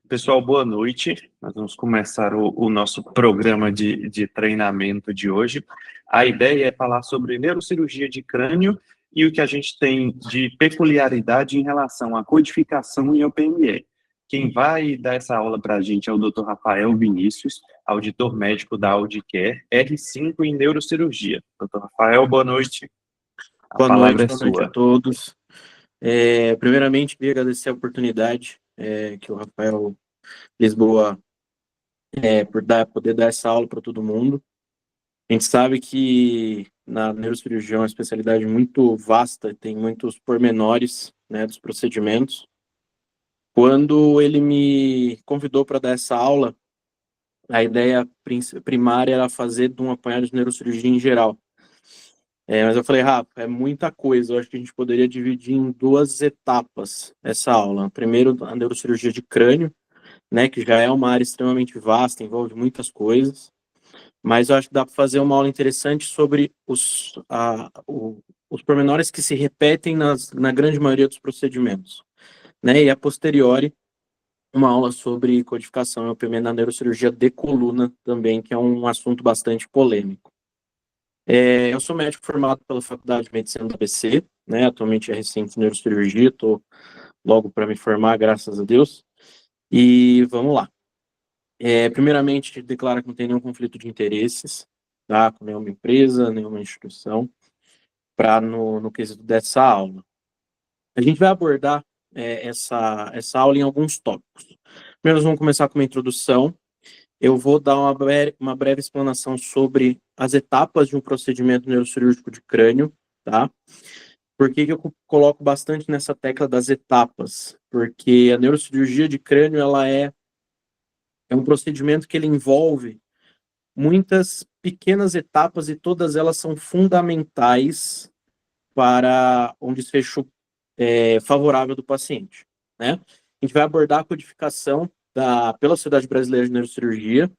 Pessoal, boa noite. Nós vamos começar o nosso programa de treinamento de hoje. A ideia é falar sobre neurocirurgia de crânio e o que a gente tem de peculiaridade em relação à codificação em OPME. Quem vai dar essa aula para a gente é o Dr. Rafael Vinícius, auditor médico da Audicare, R5 em neurocirurgia. Dr. Rafael, boa noite. A palavra é Boa noite a sua. todos. Primeiramente, queria agradecer a oportunidade que o Rafael Lisboa poder dar essa aula para todo mundo. A gente sabe que na neurocirurgia é uma especialidade muito vasta, tem muitos pormenores, né, dos procedimentos. Quando ele me convidou para dar essa aula, a ideia primária era fazer de um apanhado de neurocirurgia em geral. Mas eu falei, Rafa, é muita coisa. Eu acho que a gente poderia dividir em duas etapas essa aula. Primeiro, a neurocirurgia de crânio, né, que já é uma área extremamente vasta, envolve muitas coisas. Mas eu acho que dá para fazer uma aula interessante sobre os pormenores que se repetem na grande maioria dos procedimentos, né? E a posteriori, uma aula sobre codificação e OPM na neurocirurgia de coluna também, que é um assunto bastante polêmico. Eu sou médico formado pela Faculdade de Medicina da ABC, né? Atualmente é recente neurocirurgia, estou logo para me formar, graças a Deus. E vamos lá. Primeiramente, declara que não tem nenhum conflito de interesses, tá? Com nenhuma empresa, nenhuma instituição, para no quesito dessa aula. A gente vai abordar essa aula em alguns tópicos. Primeiro, nós vamos começar com uma introdução. Eu vou dar uma breve explanação sobre as etapas de um procedimento neurocirúrgico de crânio, tá? Por que eu coloco bastante nessa tecla das etapas? Porque a neurocirurgia de crânio, ela é um procedimento que ele envolve muitas pequenas etapas e todas elas são fundamentais para um desfecho favorável do paciente, né? A gente vai abordar a codificação pela Sociedade Brasileira de Neurocirurgia,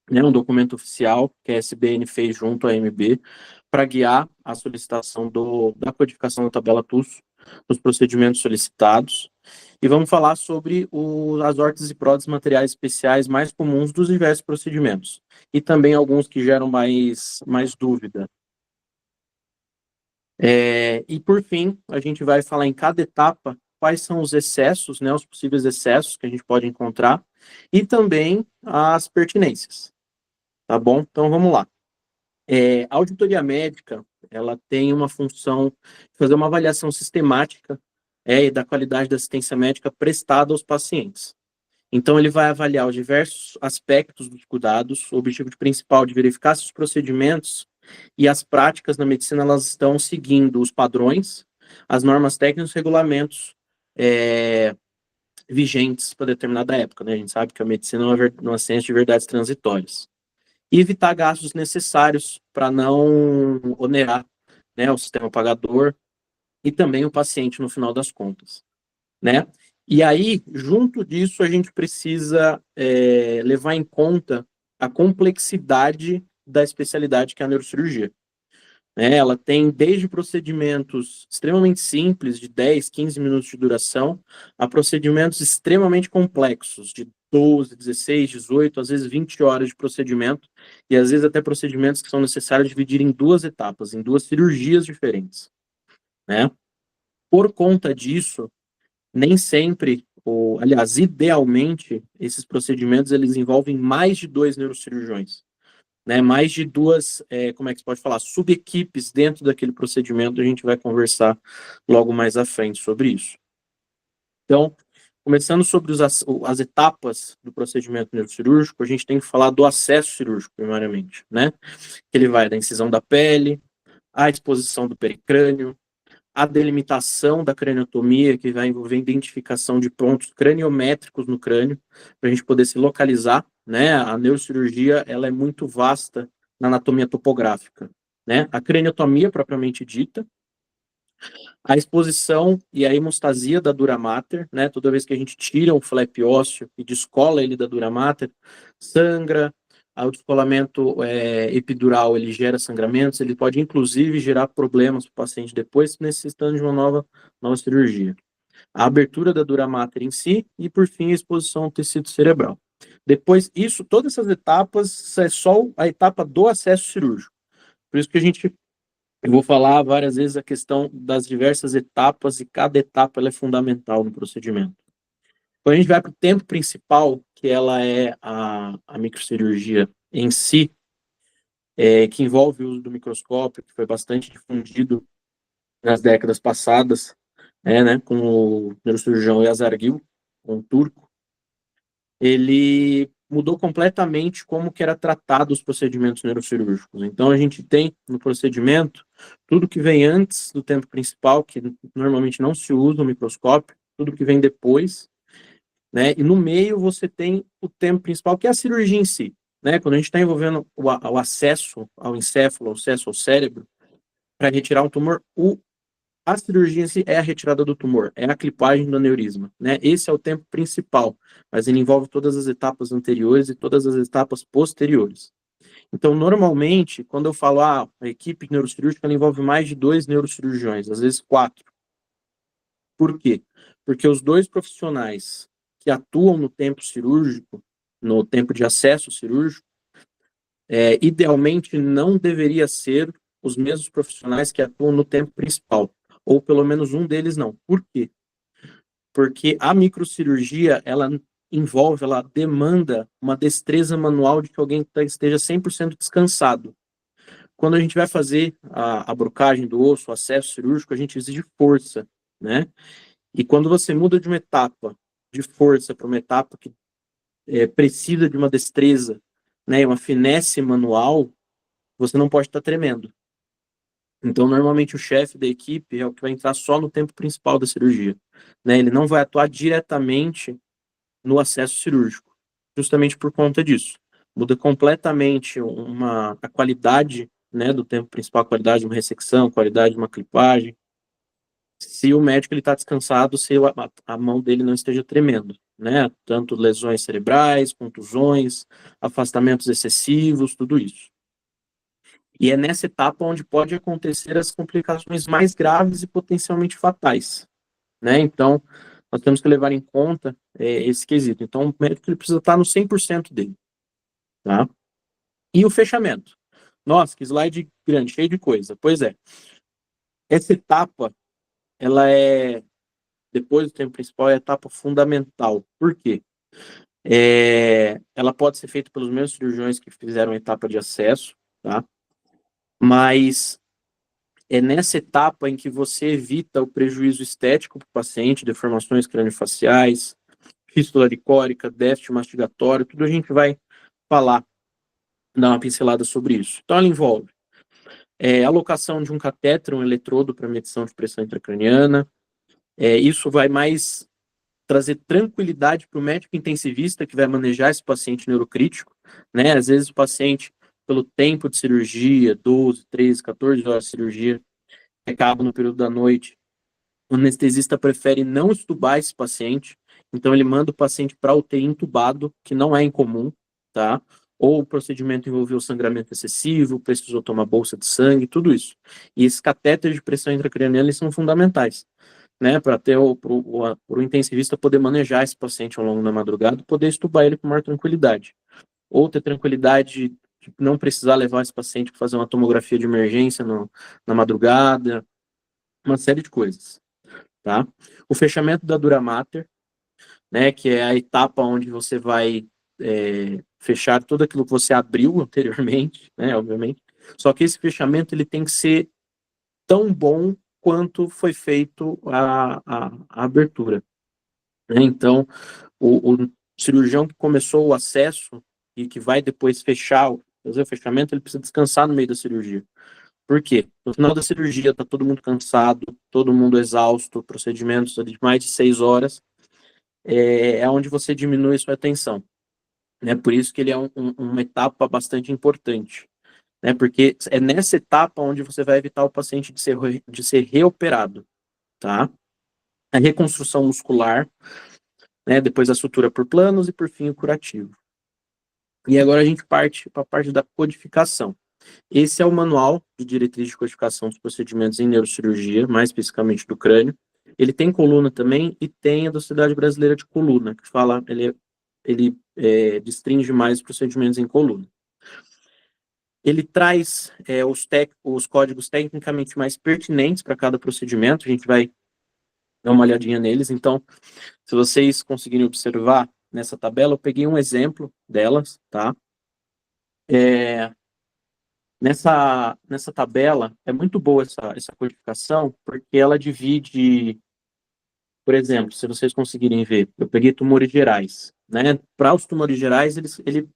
né, um documento oficial que a SBN fez junto à AMB para guiar a solicitação da codificação da tabela TUS dos procedimentos solicitados. E vamos falar sobre as órteses e próteses materiais especiais mais comuns dos diversos procedimentos. E também alguns que geram mais dúvida. E por fim, a gente vai falar em cada etapa quais são os excessos, né, os possíveis excessos que a gente pode encontrar, e também as pertinências. Tá bom? Então vamos lá. A auditoria médica, ela tem uma função de fazer uma avaliação sistemática da qualidade da assistência médica prestada aos pacientes. Então ele vai avaliar os diversos aspectos dos cuidados, o objetivo principal de verificar se os procedimentos e as práticas na medicina elas estão seguindo os padrões, as normas técnicas e os regulamentos vigentes para determinada época, né? A gente sabe que a medicina é uma ciência de verdades transitórias. E evitar gastos necessários para não onerar, né, o sistema pagador e também o paciente no final das contas, né? E aí, junto disso, a gente precisa levar em conta a complexidade da especialidade que é a neurocirurgia. Ela tem desde procedimentos extremamente simples, de 10, 15 minutos de duração, a procedimentos extremamente complexos, de 12, 16, 18, às vezes 20 horas de procedimento, e às vezes até procedimentos que são necessários dividir em duas etapas, em duas cirurgias diferentes, né? Por conta disso, nem sempre, aliás, idealmente, esses procedimentos eles envolvem mais de dois neurocirurgiões, né? Mais de duas, como é que se pode falar, subequipes dentro daquele procedimento. A gente vai conversar logo mais à frente sobre isso. Então, começando sobre as etapas do procedimento neurocirúrgico, a gente tem que falar do acesso cirúrgico, primariamente, né? Ele vai da incisão da pele, a exposição do pericrânio, a delimitação da craniotomia, que vai envolver a identificação de pontos craniométricos no crânio, para a gente poder se localizar, né? A neurocirurgia, ela é muito vasta na anatomia topográfica, né? A craniotomia, propriamente dita, a exposição e a hemostasia da dura mater, né? Toda vez que a gente tira um flap ósseo e descola ele da dura mater, sangra. O descolamento epidural, ele gera sangramentos, ele pode inclusive gerar problemas para o paciente depois, necessitando de uma nova cirurgia. a abertura da dura mater em si e, por fim, a exposição ao tecido cerebral. Depois, todas essas etapas, é só a etapa do acesso cirúrgico. Por isso que eu vou falar várias vezes a questão das diversas etapas e cada etapa ela é fundamental no procedimento. Quando a gente vai para o tempo principal, que ela é a microcirurgia em si, que envolve o uso do microscópio, que foi bastante difundido nas décadas passadas, né, com o neurocirurgião Yazargil, um turco, ele mudou completamente como que era tratado os procedimentos neurocirúrgicos. Então, a gente tem no procedimento tudo que vem antes do tempo principal, que normalmente não se usa o microscópio, tudo que vem depois, né? E no meio você tem o tempo principal, que é a cirurgia em si, né? Quando a gente está envolvendo o acesso ao encéfalo, o acesso ao cérebro, para retirar um tumor, a cirurgia em si é a retirada do tumor, é a clipagem do aneurisma, né? Esse é o tempo principal, mas ele envolve todas as etapas anteriores e todas as etapas posteriores. Então, normalmente, quando eu falo, a equipe neurocirúrgica ela envolve mais de 2 neurocirurgiões, às vezes 4. Por quê? Porque os 2 profissionais que atuam no tempo cirúrgico, no tempo de acesso cirúrgico, idealmente não deveria ser os mesmos profissionais que atuam no tempo principal, ou pelo menos um deles não. Por quê? Porque a microcirurgia, ela demanda uma destreza manual de que alguém esteja 100% descansado. Quando a gente vai fazer a brocagem do osso, o acesso cirúrgico, a gente exige força, né? E quando você muda de uma etapa de força para uma etapa que precisa de uma destreza, né, uma finesse manual, você não pode estar tremendo. Então, normalmente, o chefe da equipe é o que vai entrar só no tempo principal da cirurgia, né? Ele não vai atuar diretamente no acesso cirúrgico, justamente por conta disso. Muda completamente a qualidade, né, do tempo principal, a qualidade de uma ressecção, a qualidade de uma clipagem, se o médico está descansado, se a mão dele não esteja tremendo, né? Tanto lesões cerebrais, contusões, afastamentos excessivos, tudo isso. E é nessa etapa onde pode acontecer as complicações mais graves e potencialmente fatais, né? Então, nós temos que levar em conta esse quesito. Então, o médico ele precisa estar no 100% dele, tá? E o fechamento. Nossa, que slide grande, cheio de coisa. Pois é. Essa etapa, ela depois do tempo principal, é a etapa fundamental. Por quê? Ela pode ser feita pelos mesmos cirurgiões que fizeram a etapa de acesso, tá? Mas é nessa etapa em que você evita o prejuízo estético para o paciente, deformações craniofaciais, fístula licórica, déficit mastigatório, tudo a gente vai falar, dar uma pincelada sobre isso. Então, ela envolve alocação de um catéter, um eletrodo para medição de pressão intracraniana. Isso vai mais trazer tranquilidade para o médico intensivista que vai manejar esse paciente neurocrítico, né? Às vezes o paciente, pelo tempo de cirurgia, 12, 13, 14 horas de cirurgia, acaba no período da noite, o anestesista prefere não entubar esse paciente, então ele manda o paciente para UTI entubado, que não é incomum, tá? Ou o procedimento envolveu sangramento excessivo, precisou tomar bolsa de sangue, tudo isso. E esses catéteres de pressão intracraniana, eles são fundamentais, né? Para ter o intensivista poder manejar esse paciente ao longo da madrugada, poder estubar ele com maior tranquilidade. Ou ter tranquilidade de não precisar levar esse paciente para fazer uma tomografia de emergência na madrugada, uma série de coisas, tá? O fechamento da dura mater, né, que é a etapa onde você vai fechar tudo aquilo que você abriu anteriormente, né, obviamente, só que esse fechamento ele tem que ser tão bom quanto foi feito a abertura, né? Então, o cirurgião que começou o acesso e que vai depois fazer o fechamento, ele precisa descansar no meio da cirurgia. Por quê? No final da cirurgia está todo mundo cansado, todo mundo exausto, procedimentos de mais de 6 horas, é onde você diminui sua atenção, né? Por isso que ele é uma etapa bastante importante, né? Porque é nessa etapa onde você vai evitar o paciente de ser reoperado, tá? A reconstrução muscular, né? Depois a sutura por planos e por fim o curativo. E agora a gente parte para a parte da codificação. Esse é o manual de diretriz de codificação dos procedimentos em neurocirurgia, mais especificamente do crânio. Ele tem coluna também e tem a da Sociedade Brasileira de Coluna, que fala, ele destringe mais os procedimentos em coluna. Ele traz os códigos tecnicamente mais pertinentes para cada procedimento, a gente vai dar uma olhadinha neles. Então, se vocês conseguirem observar nessa tabela, eu peguei um exemplo delas, tá? Nessa tabela, é muito boa essa codificação, porque ela divide, por exemplo, se vocês conseguirem ver, eu peguei tumores gerais, né? Para os tumores gerais, ele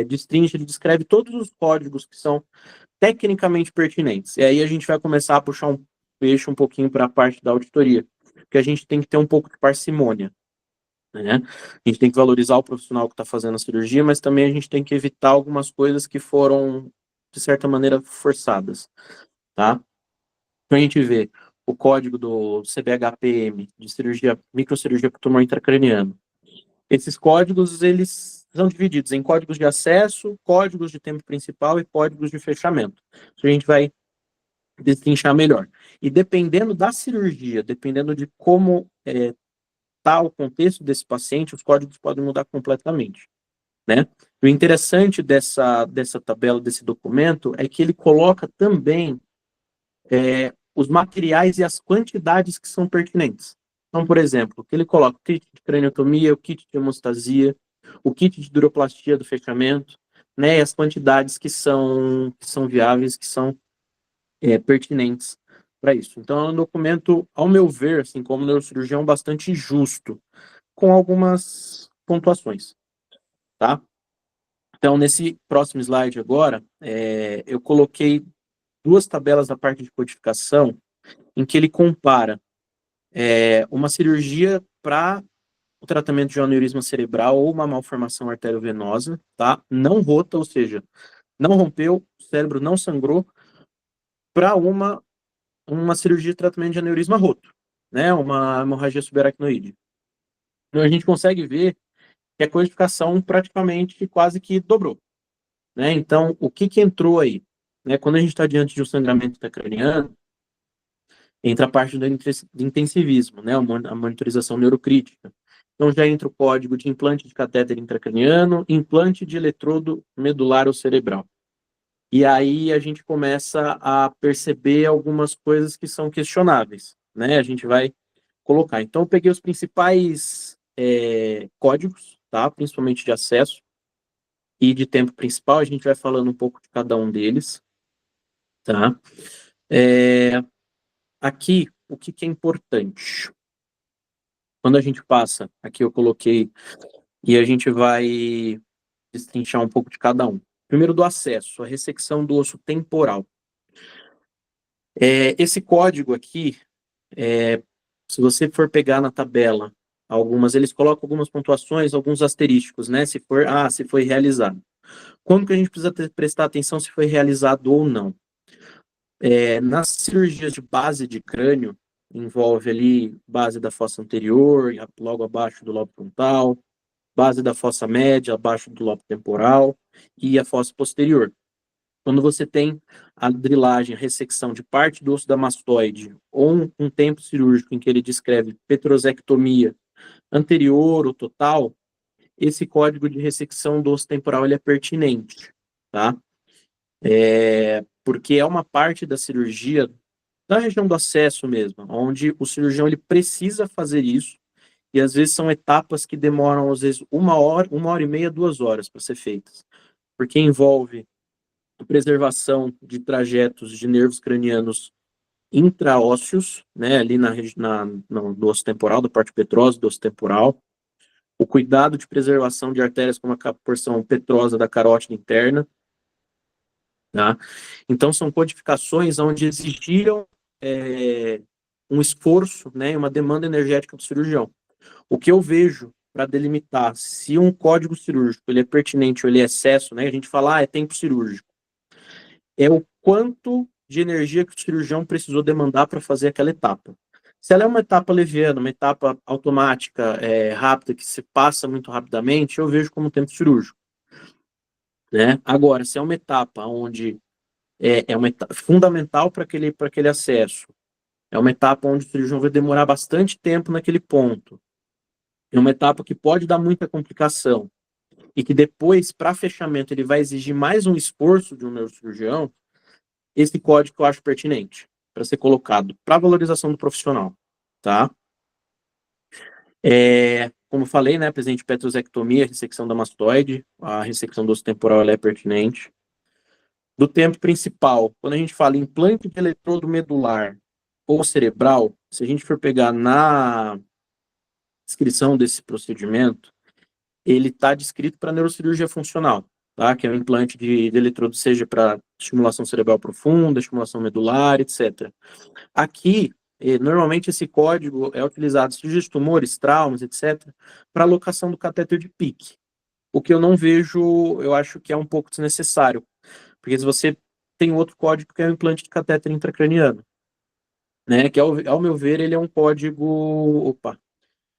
destringe, ele descreve todos os códigos que são tecnicamente pertinentes. E aí a gente vai começar a puxar um peixe um pouquinho para a parte da auditoria, porque a gente tem que ter um pouco de parcimônia, né? A gente tem que valorizar o profissional que está fazendo a cirurgia, mas também a gente tem que evitar algumas coisas que foram, de certa maneira, forçadas, tá? Então a gente vê o código do CBHPM, de cirurgia, microcirurgia para tumor intracraniano. Esses códigos, eles são divididos em códigos de acesso, códigos de tempo principal e códigos de fechamento. Isso a gente vai destrinchar melhor. E dependendo da cirurgia, dependendo de como está o contexto desse paciente, os códigos podem mudar completamente, né? O interessante dessa tabela, desse documento, é que ele coloca também os materiais e as quantidades que são pertinentes. Então, por exemplo, ele coloca o kit de craniotomia, o kit de hemostasia, o kit de duroplastia do fechamento, né, e as quantidades que são viáveis, que são pertinentes para isso. Então, é um documento, ao meu ver, assim, como neurocirurgião, bastante justo, com algumas pontuações, tá? Então, nesse próximo slide agora, eu coloquei duas tabelas da parte de codificação, em que ele compara uma cirurgia para o tratamento de um aneurisma cerebral ou uma malformação arteriovenosa, tá? Não rota, ou seja, não rompeu, o cérebro não sangrou, para uma cirurgia de tratamento de aneurisma roto, né? Uma hemorragia subaracnoide. Então, a gente consegue ver que a codificação praticamente quase que dobrou, né? Então, o que entrou aí? Né? Quando a gente está diante de um sangramento intracraniano, entra a parte do intensivismo, né? A monitorização neurocrítica. Então, já entra o código de implante de catéter intracraniano, implante de eletrodo medular ou cerebral. E aí a gente começa a perceber algumas coisas que são questionáveis, né? A gente vai colocar. Então, eu peguei os principais códigos, tá? Principalmente de acesso e de tempo principal. A gente vai falando um pouco de cada um deles, tá? Aqui, o que é importante? Quando a gente passa, aqui eu coloquei, e a gente vai destrinchar um pouco de cada um. Primeiro, do acesso, a ressecção do osso temporal. Esse código aqui, se você for pegar na tabela, eles colocam algumas pontuações, alguns asterísticos, né? Se foi realizado. Quando que a gente precisa prestar atenção se foi realizado ou não? Nas cirurgias de base de crânio, envolve ali base da fossa anterior, logo abaixo do lobo frontal, base da fossa média, abaixo do lobo temporal, e a fossa posterior. Quando você tem a drilagem, a ressecção de parte do osso da mastoide, ou um tempo cirúrgico em que ele descreve petrosectomia anterior ou total, esse código de ressecção do osso temporal ele é pertinente, tá? Porque é uma parte da cirurgia da região do acesso mesmo, onde o cirurgião ele precisa fazer isso, e às vezes são etapas que demoram, às vezes, 1 hora e meia, 2 horas para ser feitas, porque envolve a preservação de trajetos de nervos cranianos intraósseos, né, ali no osso temporal, da parte petrosa do osso temporal, o cuidado de preservação de artérias como a porção petrosa da carótida interna, tá? Então, são codificações onde exigiram um esforço, né, uma demanda energética do cirurgião. O que eu vejo para delimitar se um código cirúrgico ele é pertinente ou ele é excesso, né, a gente fala, é tempo cirúrgico, é o quanto de energia que o cirurgião precisou demandar para fazer aquela etapa. Se ela é uma etapa leviana, uma etapa automática, rápida, que se passa muito rapidamente, eu vejo como tempo cirúrgico, né? Agora, se é uma etapa onde é uma etapa fundamental para aquele acesso, É uma etapa onde o cirurgião vai demorar bastante tempo naquele ponto. É uma etapa que pode dar muita complicação. E que depois, para fechamento, ele vai exigir mais um esforço de um neurocirurgião. Esse código eu acho pertinente para ser colocado para valorização do profissional, tá? Como eu falei, né, presente petrosectomia, ressecção da mastoide, a ressecção do osso temporal ela é pertinente. Do tempo principal, quando a gente fala implante de eletrodo medular ou cerebral, se a gente for pegar na descrição desse procedimento, ele está descrito para neurocirurgia funcional, tá? Que é um implante de eletrodo, seja para estimulação cerebral profunda, estimulação medular, etc. Aqui, normalmente esse código é utilizado em cirurgia de tumores, traumas, etc., para alocação do catéter de PIC. O que eu não vejo, eu acho que é um pouco desnecessário, porque se você tem outro código que é o implante de catéter intracraniano, né, que ao meu ver ele é um código,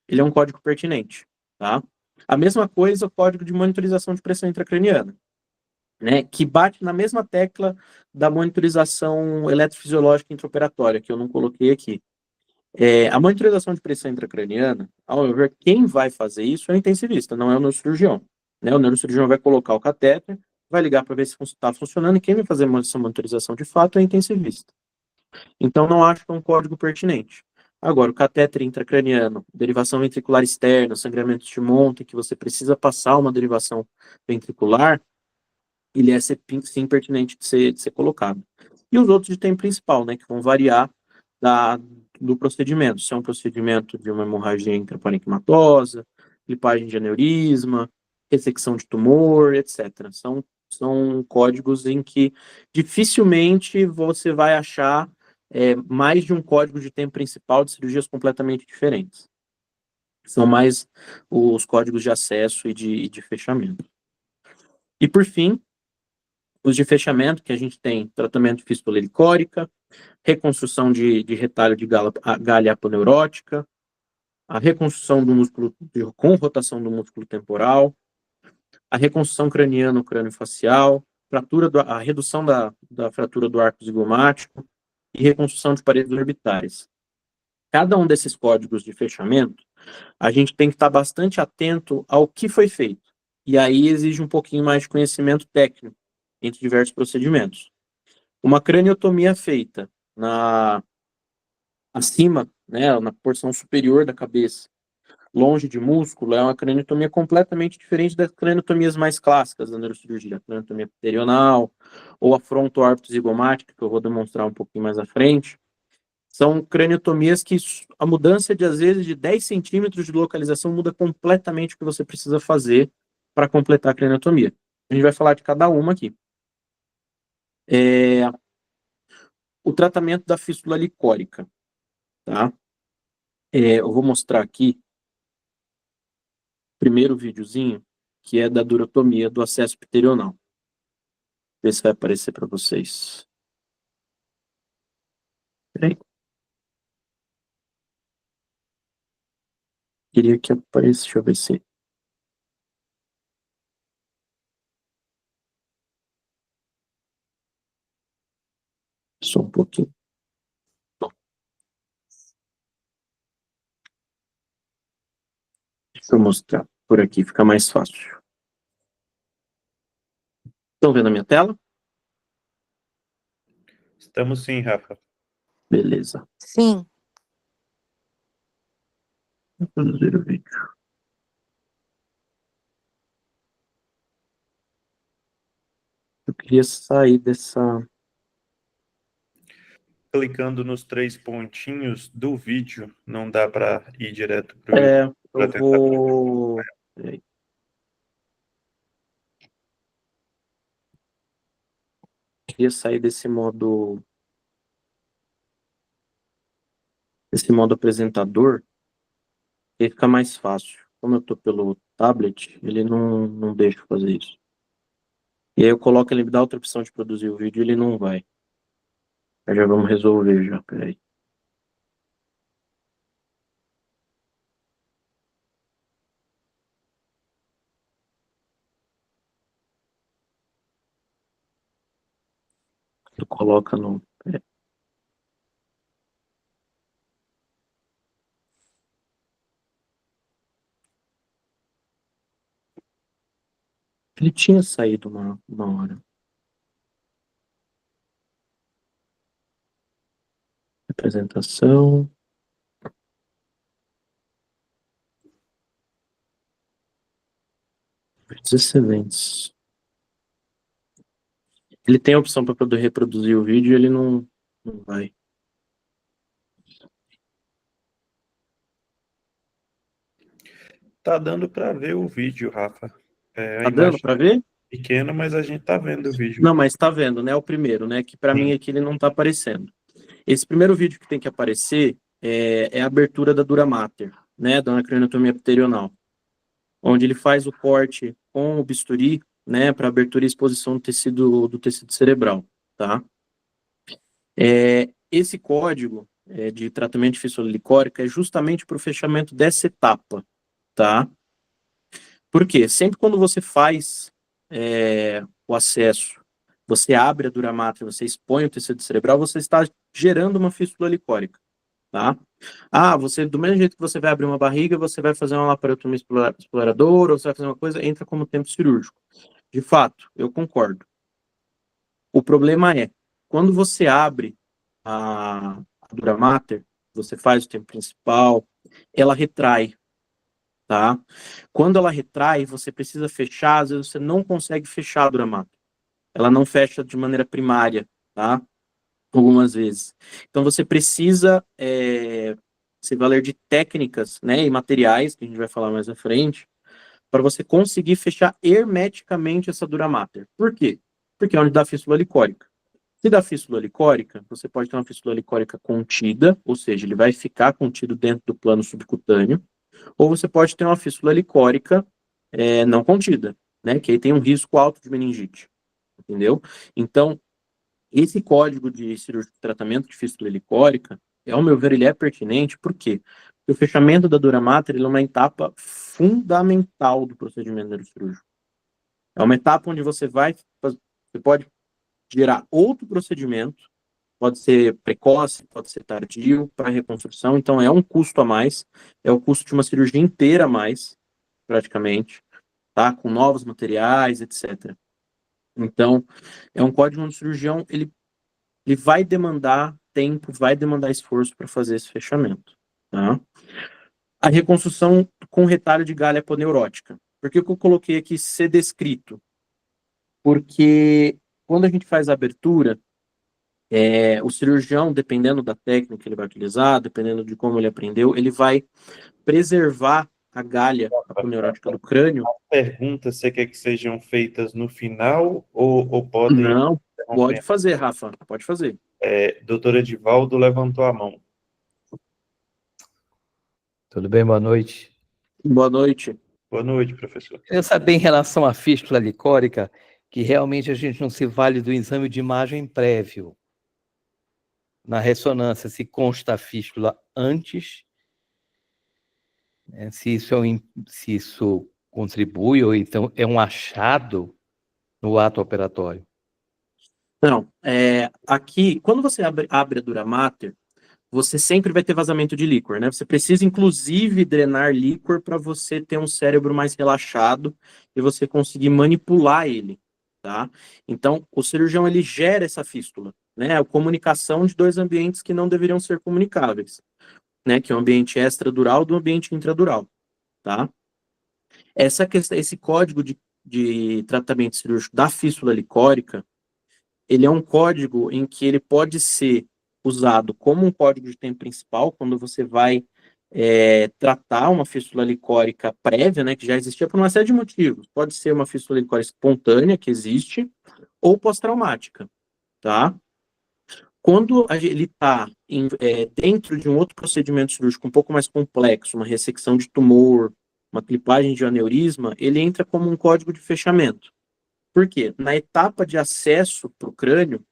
ele é um código pertinente, tá? A mesma coisa o código de monitorização de pressão intracraniana, né, que bate na mesma tecla da monitorização eletrofisiológica intraoperatória, que eu não coloquei aqui. A monitorização de pressão intracraniana, ao meu ver, quem vai fazer isso é o intensivista, não é o neurocirurgião, né? O neurocirurgião vai colocar o catéter, vai ligar para ver se está funcionando, e quem vai fazer essa monitorização de fato é o intensivista. Então, não acho que é um código pertinente. Agora, o catéter intracraniano, derivação ventricular externa, sangramento de monta, que você precisa passar uma derivação ventricular, ele é sim pertinente de ser colocado. E os outros de tempo principal, né, que vão variar do procedimento. Se é um procedimento de uma hemorragia intraparenquimatosa, clipagem de aneurisma, ressecção de tumor, etc. São códigos em que dificilmente você vai achar mais de um código de tempo principal de cirurgias completamente diferentes. São mais os códigos de acesso e de fechamento. E, por fim, os de fechamento, que a gente tem tratamento de fístula helicórica, reconstrução de retalho de galha aponeurótica, a reconstrução do músculo com rotação do músculo temporal, a reconstrução craniano-crânio-facial, a redução da fratura do arco zigomático e reconstrução de paredes orbitais. Cada um desses códigos de fechamento, a gente tem que estar bastante atento ao que foi feito. E aí exige um pouquinho mais de conhecimento técnico entre diversos procedimentos. Uma craniotomia feita acima, né, na porção superior da cabeça, longe de músculo, é uma craniotomia completamente diferente das craniotomias mais clássicas da neurocirurgia, a craniotomia pterional ou a fronto-órbito-zigomática, que eu vou demonstrar um pouquinho mais à frente. São craniotomias que a mudança de, às vezes, de 10 centímetros de localização muda completamente o que você precisa fazer para completar a craniotomia. A gente vai falar de cada uma aqui. O tratamento da fístula licórica, tá? Eu vou mostrar aqui o primeiro videozinho, que é da durotomia do acesso pterional. Ver se vai aparecer para vocês. Peraí. Queria que aparecesse, deixa eu ver se... Só um pouquinho. Deixa eu mostrar por aqui, fica mais fácil. Estão vendo a minha tela? Estamos sim, Rafa. Beleza. Sim. Vou produzir o vídeo. Eu queria sair dessa... Clicando nos 3 pontinhos do vídeo, não dá para ir direto para o YouTube. Eu vou... Peraí. Queria sair desse modo apresentador, e fica mais fácil. Como eu estou pelo tablet, ele não deixa eu fazer isso. E aí eu coloco, ele me dá outra opção de produzir o vídeo, ele não vai. Aí já vamos resolver já, peraí. Tu coloca no... Ele tinha saído uma hora. Apresentação. Vídeos excelentes. Ele tem a opção para poder reproduzir o vídeo e ele não vai. Tá dando para ver o vídeo, Rafa. A Tá dando imagem para ver? é pequena, mas a gente tá vendo o vídeo. Não, mas tá vendo, né? O primeiro, né? Que para mim aqui ele não tá aparecendo. Esse primeiro vídeo que tem que aparecer é a abertura da dura mater, né? Da crâniotomia pterional, onde ele faz o corte com o bisturi, né? Para abertura e exposição do tecido cerebral, tá? Esse código de tratamento de fístula licórica é justamente para o fechamento dessa etapa, tá? Por quê? Sempre quando você faz o acesso, você abre a dura mater, você expõe o tecido cerebral, você está gerando uma fístula licórica, tá? Do mesmo jeito que você vai abrir uma barriga, você vai fazer uma laparotomia exploradora, ou você vai fazer uma coisa, entra como tempo cirúrgico. De fato, eu concordo. O problema é, quando você abre a dura mater, você faz o tempo principal, ela retrai, tá? Quando ela retrai, você precisa fechar, às vezes você não consegue fechar a dura mater. Ela não fecha de maneira primária, tá? Algumas vezes. Então você precisa se valer de técnicas, né, e materiais, que a gente vai falar mais à frente, para você conseguir fechar hermeticamente essa dura mater. Por quê? Porque é onde dá fístula licórica. Se dá fístula licórica, você pode ter uma fístula licórica contida, ou seja, ele vai ficar contido dentro do plano subcutâneo, ou você pode ter uma fístula licórica não contida, né, que aí tem um risco alto de meningite, entendeu? Então, esse código de cirúrgico de tratamento de fístula licórica, ao meu ver, ele é pertinente, por quê? Porque o fechamento da dura mater ele é uma etapa fundamental do procedimento neurocirúrgico. É uma etapa onde você pode gerar outro procedimento, pode ser precoce, pode ser tardio, para reconstrução, então é um custo a mais, é o custo de uma cirurgia inteira a mais, praticamente, tá? Com novos materiais, etc. Então, é um código onde o cirurgião, ele vai demandar tempo, vai demandar esforço para fazer esse fechamento, tá? A reconstrução com retalho de galha aponeurótica. Por que eu coloquei aqui ser descrito? Porque quando a gente faz a abertura, o cirurgião, dependendo da técnica que ele vai utilizar, dependendo de como ele aprendeu, ele vai preservar a galha aponeurótica do crânio. Perguntas, você quer que sejam feitas no final ou podem... Não, pode fazer, Rafa, pode fazer. Doutor Edivaldo levantou a mão. Tudo bem, boa noite. Boa noite. Boa noite, professor. Eu saber em relação à fístula licórica, que realmente a gente não se vale do exame de imagem prévio. Na ressonância, se consta a fístula antes, né, se isso contribui, ou então é um achado no ato operatório. Não, aqui, quando você abre a dura mater, você sempre vai ter vazamento de líquor, né? Você precisa, inclusive, drenar líquor para você ter um cérebro mais relaxado e você conseguir manipular ele, tá? Então, o cirurgião, ele gera essa fístula, né? A comunicação de dois ambientes que não deveriam ser comunicáveis, né? Que é o ambiente extradural do ambiente intradural, tá? Essa questão, esse código de tratamento cirúrgico da fístula licórica, ele é um código em que ele pode ser usado como um código de tempo principal, quando você vai tratar uma fístula licórica prévia, né, que já existia por uma série de motivos. Pode ser uma fístula licórica espontânea, que existe, ou pós-traumática, tá? Quando ele está dentro de um outro procedimento cirúrgico um pouco mais complexo, uma ressecção de tumor, uma clipagem de aneurisma, ele entra como um código de fechamento. Por quê? Na etapa de acesso para o crânio,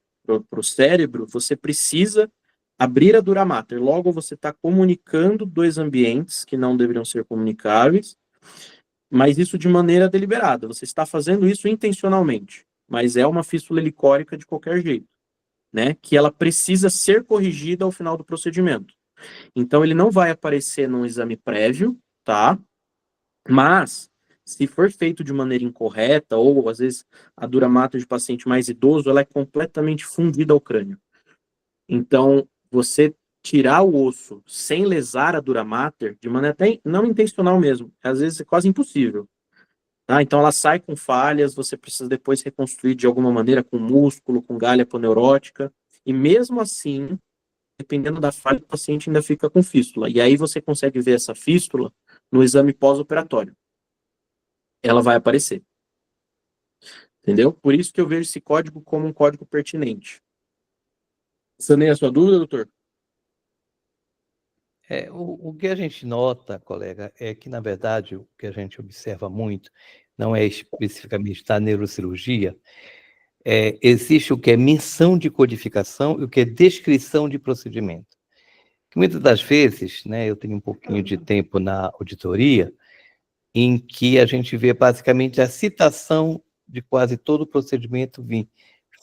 para o cérebro, você precisa abrir a dura mater. Logo, você está comunicando dois ambientes que não deveriam ser comunicáveis, mas isso de maneira deliberada. Você está fazendo isso intencionalmente, mas é uma fístula helicórica de qualquer jeito, né? Que ela precisa ser corrigida ao final do procedimento. Então, ele não vai aparecer num exame prévio, tá? Mas, se for feito de maneira incorreta, ou às vezes a dura mater de paciente mais idoso, ela é completamente fundida ao crânio. Então, você tirar o osso sem lesar a dura mater, de maneira até não intencional mesmo, às vezes é quase impossível. Tá? Então, ela sai com falhas, você precisa depois reconstruir de alguma maneira com músculo, com galha aponeurótica, e mesmo assim, dependendo da falha, o paciente ainda fica com fístula. E aí você consegue ver essa fístula no exame pós-operatório. Ela vai aparecer. Entendeu? Por isso que eu vejo esse código como um código pertinente. Sanei a sua dúvida, doutor? O que a gente nota, colega, é que, na verdade, o que a gente observa muito, não é especificamente da neurocirurgia, existe o que é menção de codificação e o que é descrição de procedimento. Que muitas das vezes, né, eu tenho um pouquinho de tempo na auditoria, em que a gente vê basicamente a citação de quase todo o procedimento vir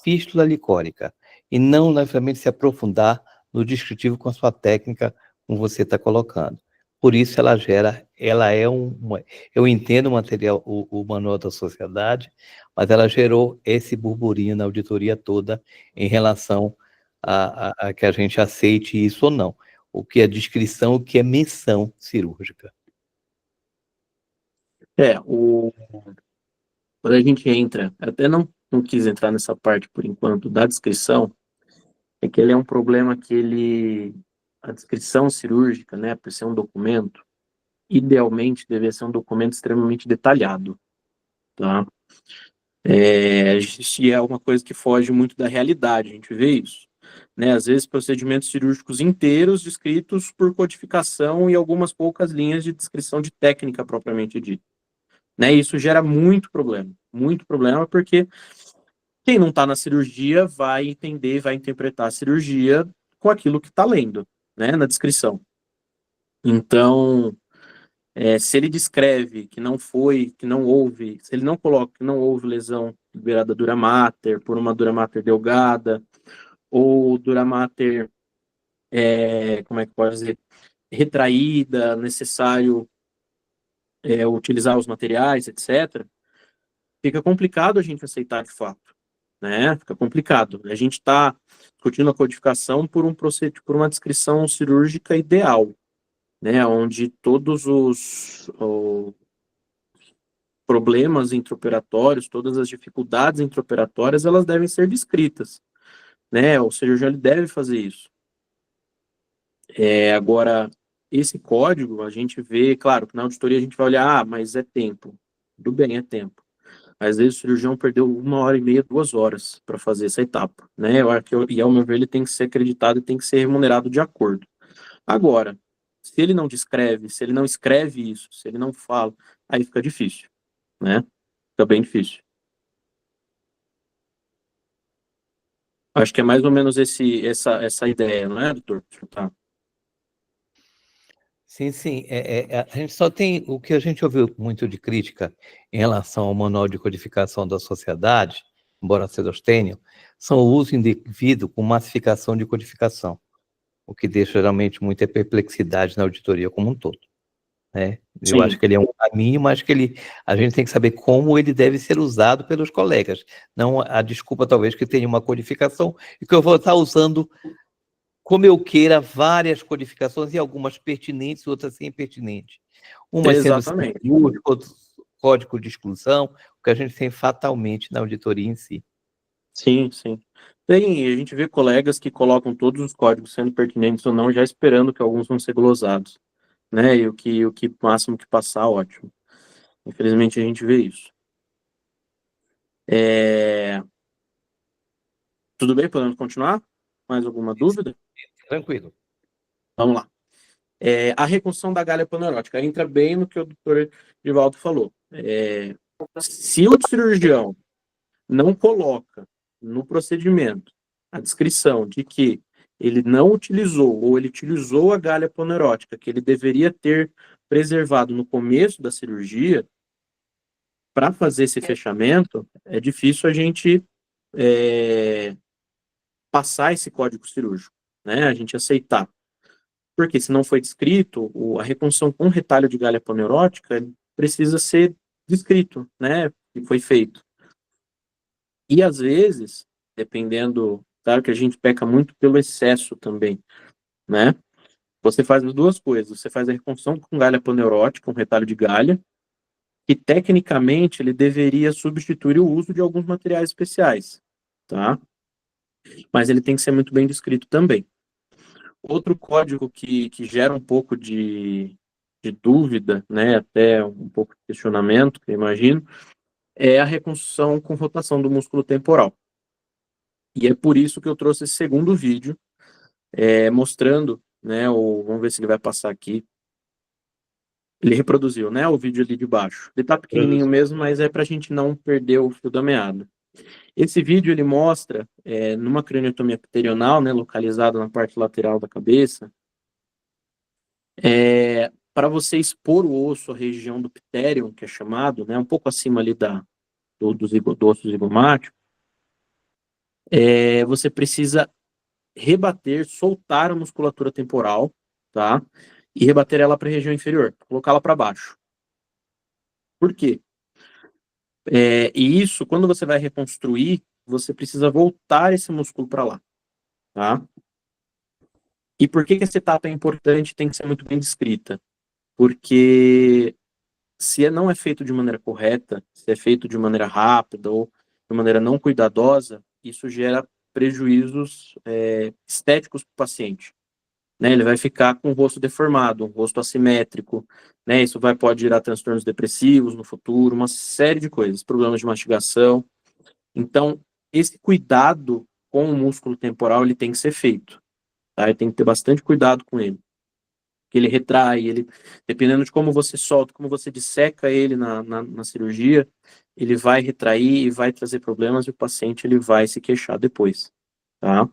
fístula licórica, e não necessariamente se aprofundar no descritivo com a sua técnica, como você está colocando. Por isso ela é eu entendo o material, o manual da sociedade, mas ela gerou esse burburinho na auditoria toda em relação a que a gente aceite isso ou não. O que é descrição, o que é menção cirúrgica. Quando a gente entra, até não quis entrar nessa parte por enquanto da descrição, é que ele é um problema que a descrição cirúrgica, né, por ser um documento, idealmente deveria ser um documento extremamente detalhado, tá? Isso é uma coisa que foge muito da realidade, a gente vê isso, né? Às vezes procedimentos cirúrgicos inteiros descritos por codificação e algumas poucas linhas de descrição de técnica propriamente dita, né? Isso gera muito problema, porque quem não está na cirurgia vai entender, vai interpretar a cirurgia com aquilo que está lendo, né, na descrição. Então, se ele descreve que não foi, que não houve, se ele não coloca que não houve lesão liberada dura mater, por uma dura mater delgada, ou dura mater, como é que pode dizer, retraída, necessário utilizar os materiais, etc., fica complicado a gente aceitar de fato, né? Fica complicado. A gente está discutindo a codificação por por uma descrição cirúrgica ideal, né? Onde todos os problemas intraoperatórios, todas as dificuldades intraoperatórias, elas devem ser descritas, né? O cirurgião ele deve fazer isso. Agora, esse código, a gente vê, claro, que na auditoria a gente vai olhar, mas é tempo. Tudo bem, é tempo. Às vezes o cirurgião perdeu 1h30, 2 horas para fazer essa etapa, né? Eu acho e ao meu ver ele tem que ser acreditado e tem que ser remunerado de acordo. Agora, se ele não descreve, se ele não escreve isso, se ele não fala, aí fica difícil, né? Fica bem difícil. Acho que é mais ou menos essa ideia, não é, doutor? Tá. Sim, sim. A gente só tem o que a gente ouviu muito de crítica em relação ao manual de codificação da sociedade, embora seja ostênio, são o uso indevido com massificação de codificação, o que deixa geralmente muita perplexidade na auditoria como um todo, né? Eu acho que ele é um caminho, mas que a gente tem que saber como ele deve ser usado pelos colegas, não a desculpa talvez que tenha uma codificação e que eu vou estar usando como eu queira, várias codificações, e algumas pertinentes, outras impertinentes. Umas sendo cirúrgico, outro código de exclusão, o que a gente tem fatalmente na auditoria em si. Sim, sim. A gente vê colegas que colocam todos os códigos sendo pertinentes ou não, já esperando que alguns vão ser glosados, né? E o máximo que passar, ótimo. Infelizmente a gente vê isso. Tudo bem? Podemos continuar? Mais alguma dúvida? Tranquilo. Vamos lá. A reconstrução da galha aponeurótica entra bem no que o doutor Divaldo falou. Se o cirurgião não coloca no procedimento a descrição de que ele não utilizou ou ele utilizou a galha aponeurótica que ele deveria ter preservado no começo da cirurgia, para fazer esse fechamento, é difícil a gente passar esse código cirúrgico, né? A gente aceitar. Porque se não foi descrito, a reconstrução com retalho de galha aponeurótica precisa ser descrito, né, que foi feito. E às vezes, dependendo, claro que a gente peca muito pelo excesso também, né? Você faz as duas coisas, você faz a reconstrução com galha paneurótica, um retalho de galha, que tecnicamente ele deveria substituir o uso de alguns materiais especiais, tá? Mas ele tem que ser muito bem descrito também. Outro código que gera um pouco de dúvida, né, até um pouco de questionamento, que eu imagino, é a reconstrução com rotação do músculo temporal. E é por isso que eu trouxe esse segundo vídeo, mostrando, né, vamos ver se ele vai passar aqui. Ele reproduziu, né, o vídeo ali de baixo. Ele tá pequenininho mesmo, mas é para a gente não perder o fio da meada. Esse vídeo ele mostra, numa craniotomia pterional, né, localizada na parte lateral da cabeça, para você expor o osso à região do pterion, que é chamado, né, um pouco acima ali do osso zigomático, você precisa rebater, soltar a musculatura temporal, tá? E rebater ela para a região inferior, colocá-la para baixo. Por quê? E isso, quando você vai reconstruir, você precisa voltar esse músculo para lá, tá? E por que essa etapa é importante, tem que ser muito bem descrita? Porque se não é feito de maneira correta, se é feito de maneira rápida ou de maneira não cuidadosa, isso gera prejuízos estéticos para o paciente. Né? Ele vai ficar com o rosto deformado, um rosto assimétrico, né? Isso pode gerar transtornos depressivos no futuro, uma série de coisas, problemas de mastigação. Então, esse cuidado com o músculo temporal, ele tem que ser feito, tá? Ele tem que ter bastante cuidado com ele. Que ele retrai, dependendo de como você solta, como você disseca ele na cirurgia, ele vai retrair e vai trazer problemas e o paciente ele vai se queixar depois, tá?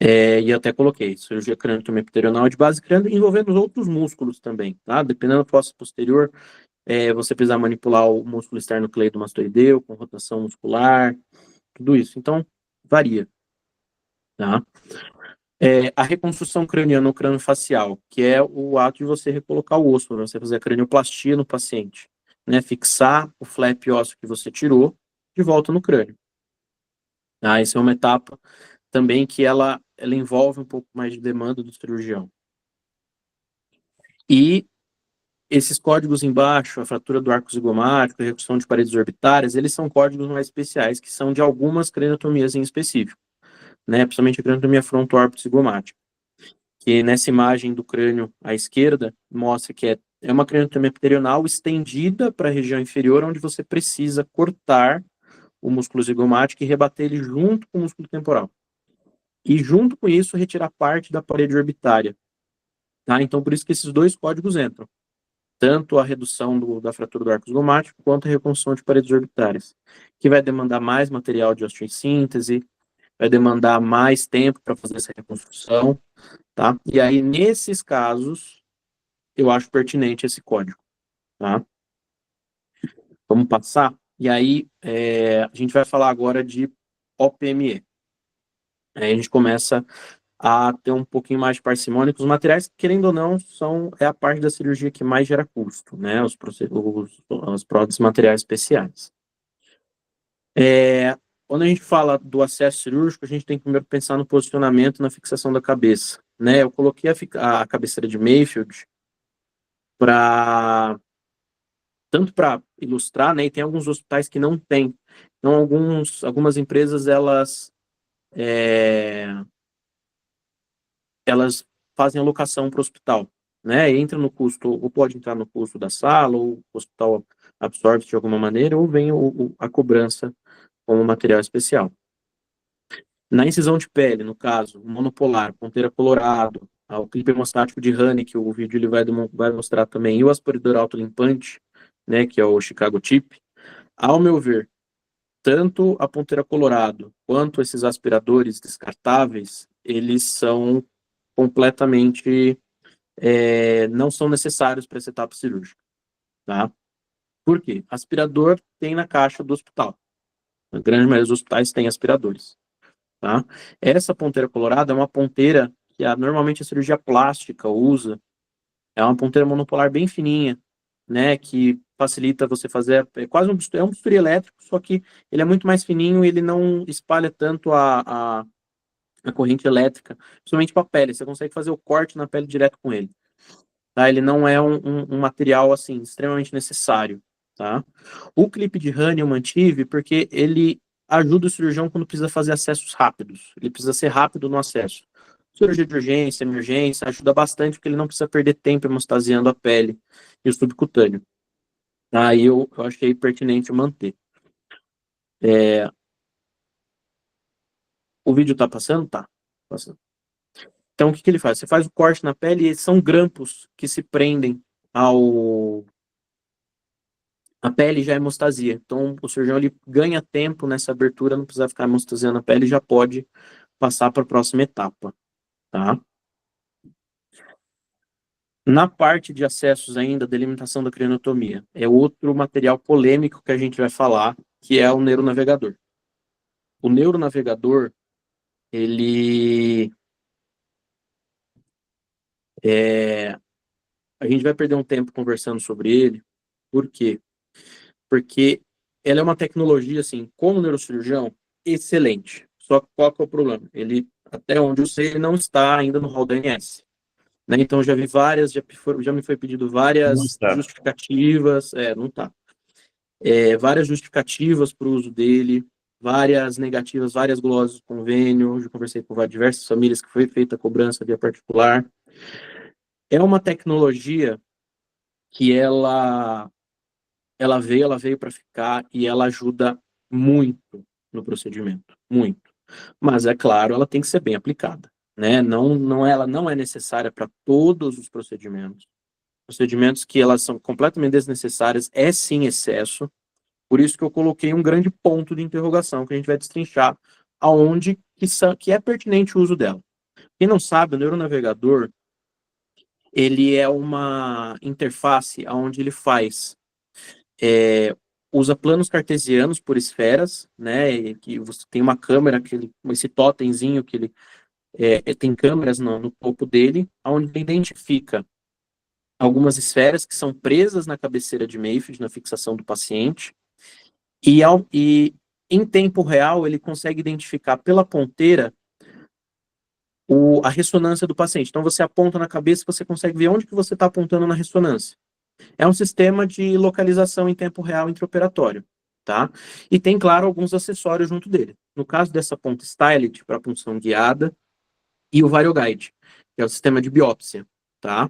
E até coloquei, cirurgia craniotomia pterional de base crânio, envolvendo os outros músculos também, tá? Dependendo do fossa posterior, você precisa manipular o músculo externo cleidomastoideu, com rotação muscular, tudo isso. Então, varia, tá? A reconstrução craniana ou craniofacial, que é o ato de você recolocar o osso, você fazer a cranioplastia no paciente, né? Fixar o flap ósseo que você tirou de volta no crânio. Tá? Essa é uma etapa também que ela envolve um pouco mais de demanda do cirurgião. E esses códigos embaixo, a fratura do arco zigomático, a redução de paredes orbitárias, eles são códigos mais especiais, que são de algumas craniotomias em específico, né? Principalmente a craniotomia fronto-órbito zigomática, que nessa imagem do crânio à esquerda mostra que é uma craniotomia pterional estendida para a região inferior, onde você precisa cortar o músculo zigomático e rebater ele junto com o músculo temporal. E junto com isso, retirar parte da parede orbitária. Tá? Então, por isso que esses dois códigos entram. Tanto a redução da fratura do arco zigomático, quanto a reconstrução de paredes orbitárias, que vai demandar mais material de osteossíntese, vai demandar mais tempo para fazer essa reconstrução, tá? E aí, nesses casos, eu acho pertinente esse código, tá? Vamos passar? E aí, a gente vai falar agora de OPME. Aí a gente começa a ter um pouquinho mais de parcimônia, que os materiais, querendo ou não, é a parte da cirurgia que mais gera custo, né? Os próteses materiais especiais. Quando a gente fala do acesso cirúrgico, a gente tem que primeiro pensar no posicionamento e na fixação da cabeça, né? Eu coloquei a cabeceira de Mayfield tanto para ilustrar, né? E tem alguns hospitais que não tem. Então, algumas empresas, elas fazem alocação para o hospital, né? Entra no custo, ou pode entrar no custo da sala, ou o hospital absorve de alguma maneira, ou vem a cobrança como material especial. Na incisão de pele, no caso, o monopolar, ponteira colorado, o clipe hemostático de Honey, que o vídeo ele vai mostrar também, e o aspirador autolimpante, né, que é o Chicago Tip, ao meu ver, tanto a ponteira colorado quanto esses aspiradores descartáveis, eles são completamente não são necessários para essa etapa cirúrgica, tá? Por quê? Aspirador tem na caixa do hospital. A grande maioria dos hospitais tem aspiradores, tá? Essa ponteira colorada é uma ponteira que normalmente a cirurgia plástica usa. É uma ponteira monopolar bem fininha, né? Que facilita você fazer, é quase um bisturi elétrico, só que ele é muito mais fininho e ele não espalha tanto a corrente elétrica, principalmente para a pele. Você consegue fazer o corte na pele direto com ele. Tá? Ele não é um material assim extremamente necessário. Tá? O clipe de honey eu mantive porque ele ajuda o cirurgião quando precisa fazer acessos rápidos. Ele precisa ser rápido no acesso. Cirurgia de urgência, emergência, ajuda bastante porque ele não precisa perder tempo hemostasiando a pele e o subcutâneo. Aí eu achei pertinente manter. O vídeo tá passando? Tá. Passando. Então, o que ele faz? Você faz o corte na pele e são grampos que se prendem a pele já é hemostasia. Então, o cirurgião ele ganha tempo nessa abertura, não precisa ficar hemostasiando a pele, já pode passar para a próxima etapa, tá? Na parte de acessos ainda, delimitação da craniotomia, é outro material polêmico que a gente vai falar, que é o neuronavegador. O neuronavegador, ele a gente vai perder um tempo conversando sobre ele. Por quê? Porque ela é uma tecnologia, assim, como neurocirurgião, excelente. Só que qual que é o problema? Ele, até onde eu sei, ele não está ainda no hall da ANS. Né? Então, já vi várias, já me foi pedido várias justificativas, não tá. Várias justificativas para o uso dele, várias negativas, várias glosas do convênio, já conversei com diversas famílias que foi feita a cobrança via particular. É uma tecnologia que ela veio para ficar e ela ajuda muito no procedimento, muito. Mas, é claro, ela tem que ser bem aplicada, né? Ela não é necessária para todos os procedimentos. Procedimentos que elas são completamente desnecessárias é sim excesso. Por isso que eu coloquei um grande ponto de interrogação que a gente vai destrinchar aonde que é pertinente o uso dela. Quem não sabe, o neuronavegador, ele é uma interface onde ele faz usa planos cartesianos por esferas, né? E que você tem uma câmera, esse totemzinho que ele tem câmeras no topo dele, onde ele identifica algumas esferas que são presas na cabeceira de Mayfield, na fixação do paciente, e em tempo real ele consegue identificar pela ponteira a ressonância do paciente. Então você aponta na cabeça e você consegue ver onde que você está apontando na ressonância. É um sistema de localização em tempo real intraoperatório, tá? E tem, claro, alguns acessórios junto dele. No caso dessa ponta Stylet, para punção guiada, e o VarioGuide, que é o sistema de biópsia, tá?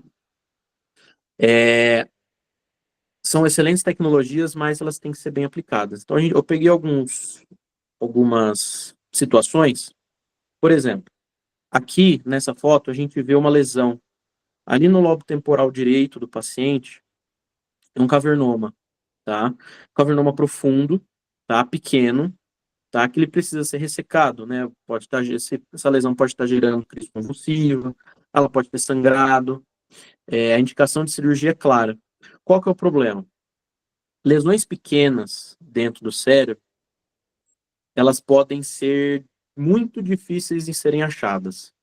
São excelentes tecnologias, mas elas têm que ser bem aplicadas. Então, eu peguei algumas situações. Por exemplo, aqui, nessa foto, a gente vê uma lesão. Ali no lobo temporal direito do paciente, é um cavernoma, tá? Cavernoma profundo, tá? Pequeno, tá? Que ele precisa ser ressecado, né? Essa lesão pode estar gerando crise convulsiva, ela pode ter sangrado. A indicação de cirurgia é clara. Qual que é o problema? Lesões pequenas dentro do cérebro, elas podem ser muito difíceis de serem achadas.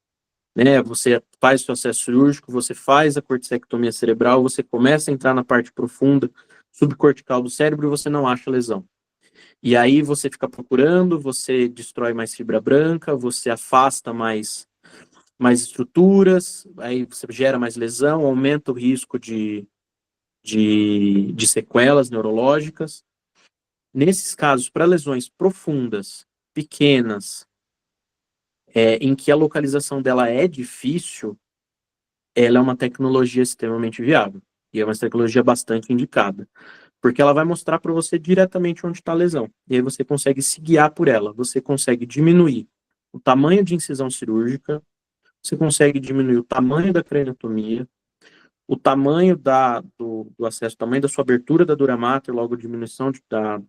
Né? Você faz o seu acesso cirúrgico, você faz a corticectomia cerebral, você começa a entrar na parte profunda, subcortical do cérebro e você não acha lesão. E aí você fica procurando, você destrói mais fibra branca, você afasta mais estruturas, aí você gera mais lesão, aumenta o risco de sequelas neurológicas. Nesses casos, para lesões profundas, pequenas, em que a localização dela é difícil, ela é uma tecnologia extremamente viável. E é uma tecnologia bastante indicada. Porque ela vai mostrar para você diretamente onde está a lesão. E aí você consegue se guiar por ela. Você consegue diminuir o tamanho de incisão cirúrgica, você consegue diminuir o tamanho da craniotomia, o tamanho do acesso, o tamanho da sua abertura da dura mater, logo a diminuição da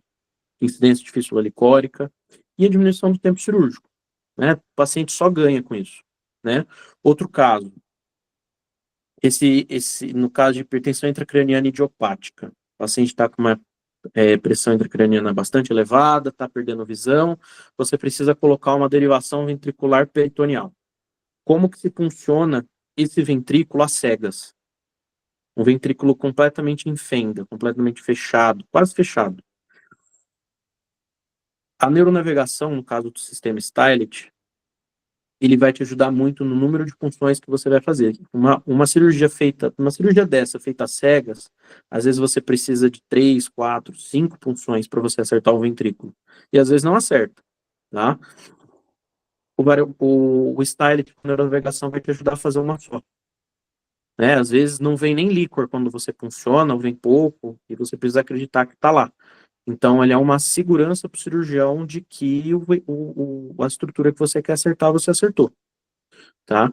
incidência de fístula licórica e a diminuição do tempo cirúrgico. Né? O paciente só ganha com isso. Né? Outro caso, no caso de hipertensão intracraniana idiopática, o paciente está com uma pressão intracraniana bastante elevada, está perdendo visão, você precisa colocar uma derivação ventricular peritoneal. Como que se funciona esse ventrículo às cegas? um ventrículo completamente em fenda, completamente fechado, quase fechado. A neuronavegação, no caso do sistema Stylet, ele vai te ajudar muito no número de funções que você vai fazer. Uma cirurgia dessa, feita às cegas, às vezes você precisa de 3, 4, 5 funções para você acertar o ventrículo. E às vezes não acerta, tá? O Stylet com neuronavegação vai te ajudar a fazer uma só. Né? Às vezes não vem nem líquor quando você funciona, ou vem pouco, e você precisa acreditar que está lá. Então, ele é uma segurança para o cirurgião de que a estrutura que você quer acertar, você acertou, tá?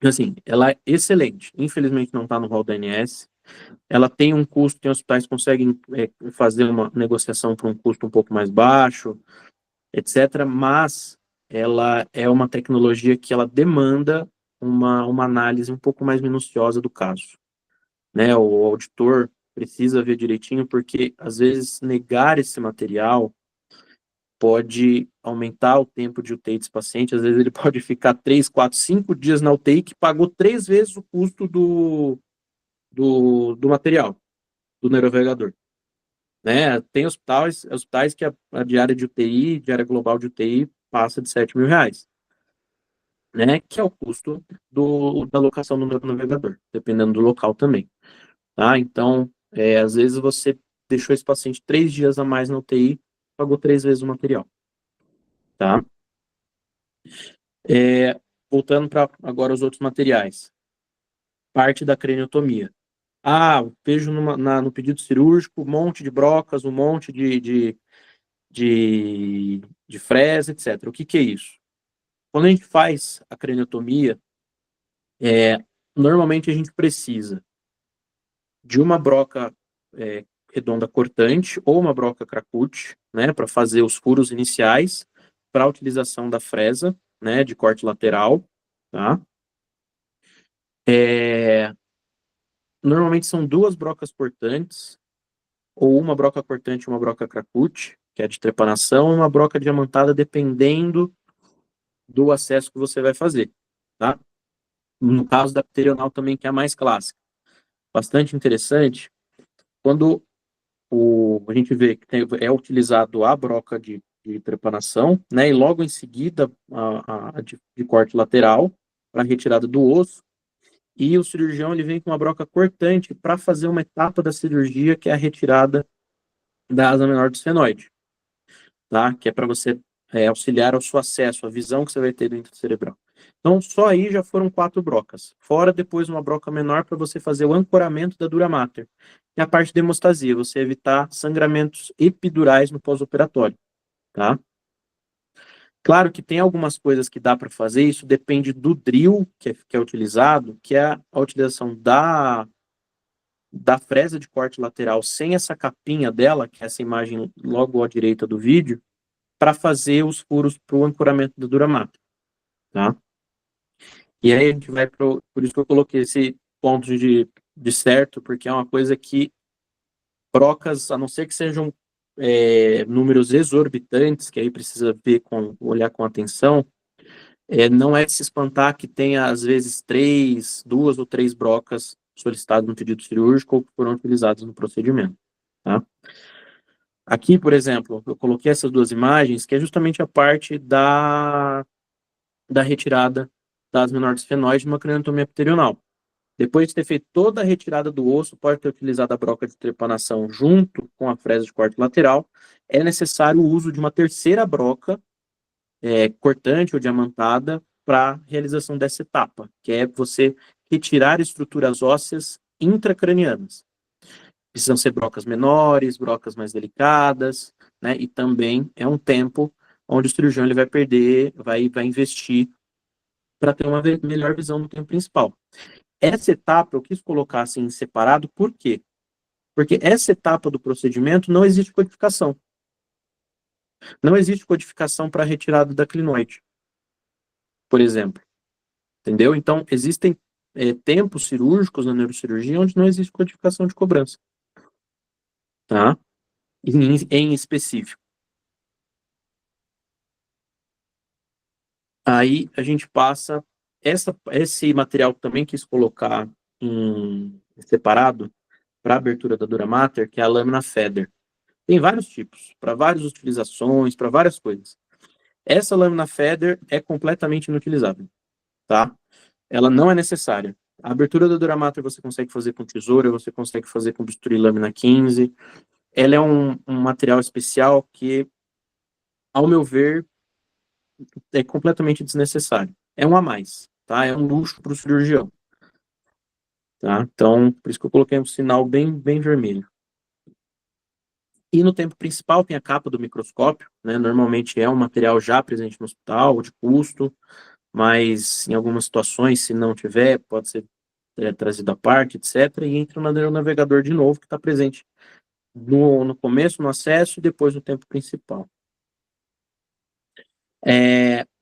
Assim, ela é excelente. Infelizmente, não está no rol da ANS. Ela tem um custo, tem hospitais que conseguem fazer uma negociação por um custo um pouco mais baixo, etc. Mas ela é uma tecnologia que ela demanda uma análise um pouco mais minuciosa do caso, né? O auditor precisa ver direitinho, porque às vezes negar esse material pode aumentar o tempo de UTI desse paciente. Às vezes ele pode ficar 3, 4, 5 dias na UTI, que pagou 3 vezes o custo do material, do neuronavegador. Né? Tem hospitais que a diária de UTI, diária global de UTI, passa de R$ 7.000, né? Que é o custo da locação do neuronavegador, dependendo do local também. Tá? Então, às vezes você deixou esse paciente 3 dias a mais na UTI, pagou 3 vezes o material. Tá? Voltando para agora os outros materiais. Parte da craniotomia. Vejo no pedido cirúrgico um monte de brocas, um monte de fresa, etc. O que é isso? Quando a gente faz a craniotomia, normalmente a gente precisa de uma broca redonda cortante ou uma broca cracut, né, para fazer os furos iniciais para a utilização da fresa, né, de corte lateral, tá? Normalmente são 2 brocas cortantes, ou uma broca cortante e uma broca cracut, que é de trepanação, e uma broca diamantada, dependendo do acesso que você vai fazer, tá? No caso da pterional também, que é a mais clássica. Bastante interessante, quando a gente vê que é utilizado a broca de trepanação, né, e logo em seguida a de corte lateral, para retirada do osso, e o cirurgião ele vem com uma broca cortante para fazer uma etapa da cirurgia, que é a retirada da asa menor do esfenoide, tá? Que é para você auxiliar ao seu acesso, a visão que você vai ter dentro do cerebral. Então, só aí já foram 4 brocas. Fora depois uma broca menor para você fazer o ancoramento da dura mater. E a parte de hemostasia, você evitar sangramentos epidurais no pós-operatório, tá? Claro que tem algumas coisas que dá para fazer, isso depende do drill que é utilizado, que é a utilização da fresa de corte lateral sem essa capinha dela, que é essa imagem logo à direita do vídeo, para fazer os furos para o ancoramento da dura mater, tá? E aí a gente vai por isso que eu coloquei esse ponto de certo, porque é uma coisa que brocas, a não ser que sejam números exorbitantes, que aí precisa olhar com atenção, não é de se espantar que tenha, às vezes, 2 ou 3 brocas solicitadas no pedido cirúrgico ou que foram utilizadas no procedimento, tá? Aqui, por exemplo, eu coloquei essas 2 imagens, que é justamente a parte da retirada das menores fenóides de uma craniotomia pterional. Depois de ter feito toda a retirada do osso, pode ter utilizado a broca de trepanação junto com a fresa de corte lateral, é necessário o uso de uma terceira broca, cortante ou diamantada, para a realização dessa etapa, que é você retirar estruturas ósseas intracranianas. Precisam ser brocas menores, brocas mais delicadas, né? E também é um tempo onde o cirurgião ele vai investir para ter uma melhor visão do tempo principal. Essa etapa eu quis colocar assim separado, por quê? Porque essa etapa do procedimento não existe codificação. Não existe codificação para retirada da clinoide, por exemplo. Entendeu? Então, existem tempos cirúrgicos na neurocirurgia onde não existe codificação de cobrança. Tá? Em específico. Aí a gente passa esse material que também quis colocar separado para abertura da dura mater, que é a lâmina Feather. Tem vários tipos, para várias utilizações, para várias coisas. Essa lâmina Feather é completamente inutilizável, tá? Ela não é necessária. A abertura da dura mater você consegue fazer com tesoura, você consegue fazer com bisturi lâmina 15. Ela é um material especial que, ao meu ver, é completamente desnecessário. É um a mais, tá? É um luxo para o cirurgião, tá? Então, por isso que eu coloquei um sinal bem vermelho. E no tempo principal tem a capa do microscópio, né? Normalmente é um material já presente no hospital, de custo, mas em algumas situações, se não tiver, pode ser trazido à parte, etc. E entra no navegador de novo, que está presente no começo, no acesso e depois no tempo principal.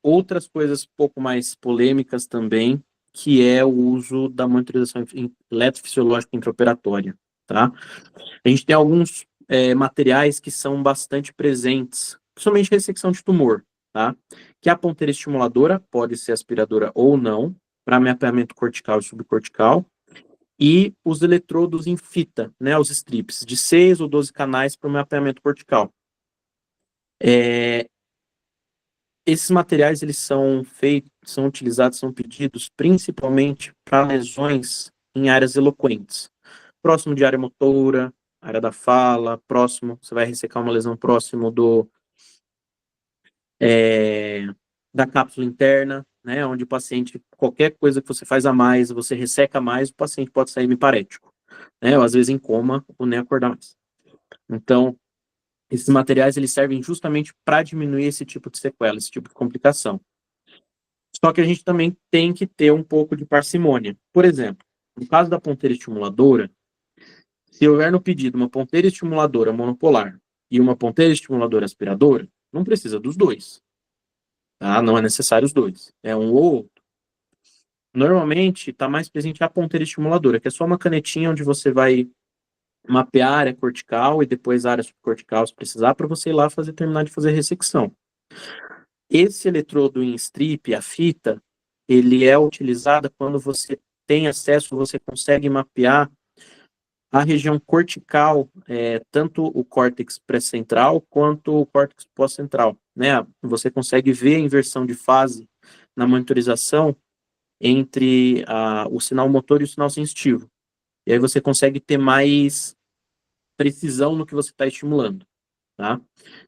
Outras coisas um pouco mais polêmicas também, que é o uso da monitorização eletrofisiológica intraoperatória, tá? A gente tem alguns materiais que são bastante presentes, principalmente ressecção de tumor, tá? Que a ponteira estimuladora pode ser aspiradora ou não, para mapeamento cortical e subcortical, e os eletrodos em fita, né, os strips, de 6 ou 12 canais para o mapeamento cortical. Esses materiais, eles são utilizados, são pedidos principalmente para lesões em áreas eloquentes. Próximo de área motora, área da fala, próximo, você vai ressecar uma lesão próximo da cápsula interna, né, onde o paciente, qualquer coisa que você faz a mais, você resseca mais, o paciente pode sair hemiparético, né, ou às vezes em coma, ou nem acordar mais. Então, esses materiais, eles servem justamente para diminuir esse tipo de sequela, esse tipo de complicação. Só que a gente também tem que ter um pouco de parcimônia. Por exemplo, no caso da ponteira estimuladora, se houver no pedido uma ponteira estimuladora monopolar e uma ponteira estimuladora aspiradora, não precisa dos dois. Tá? Não é necessário os dois. É um ou outro. Normalmente, está mais presente a ponteira estimuladora, que é só uma canetinha onde você vai mapear a área cortical e depois a área subcortical, se precisar, para você ir lá terminar de fazer a ressecção. Esse eletrodo em strip, a fita, ele é utilizado quando você tem acesso, você consegue mapear a região cortical, tanto o córtex pré-central quanto o córtex pós-central, né? Você consegue ver a inversão de fase na monitorização entre o sinal motor e o sinal sensitivo. E aí você consegue ter mais precisão no que você está estimulando, tá?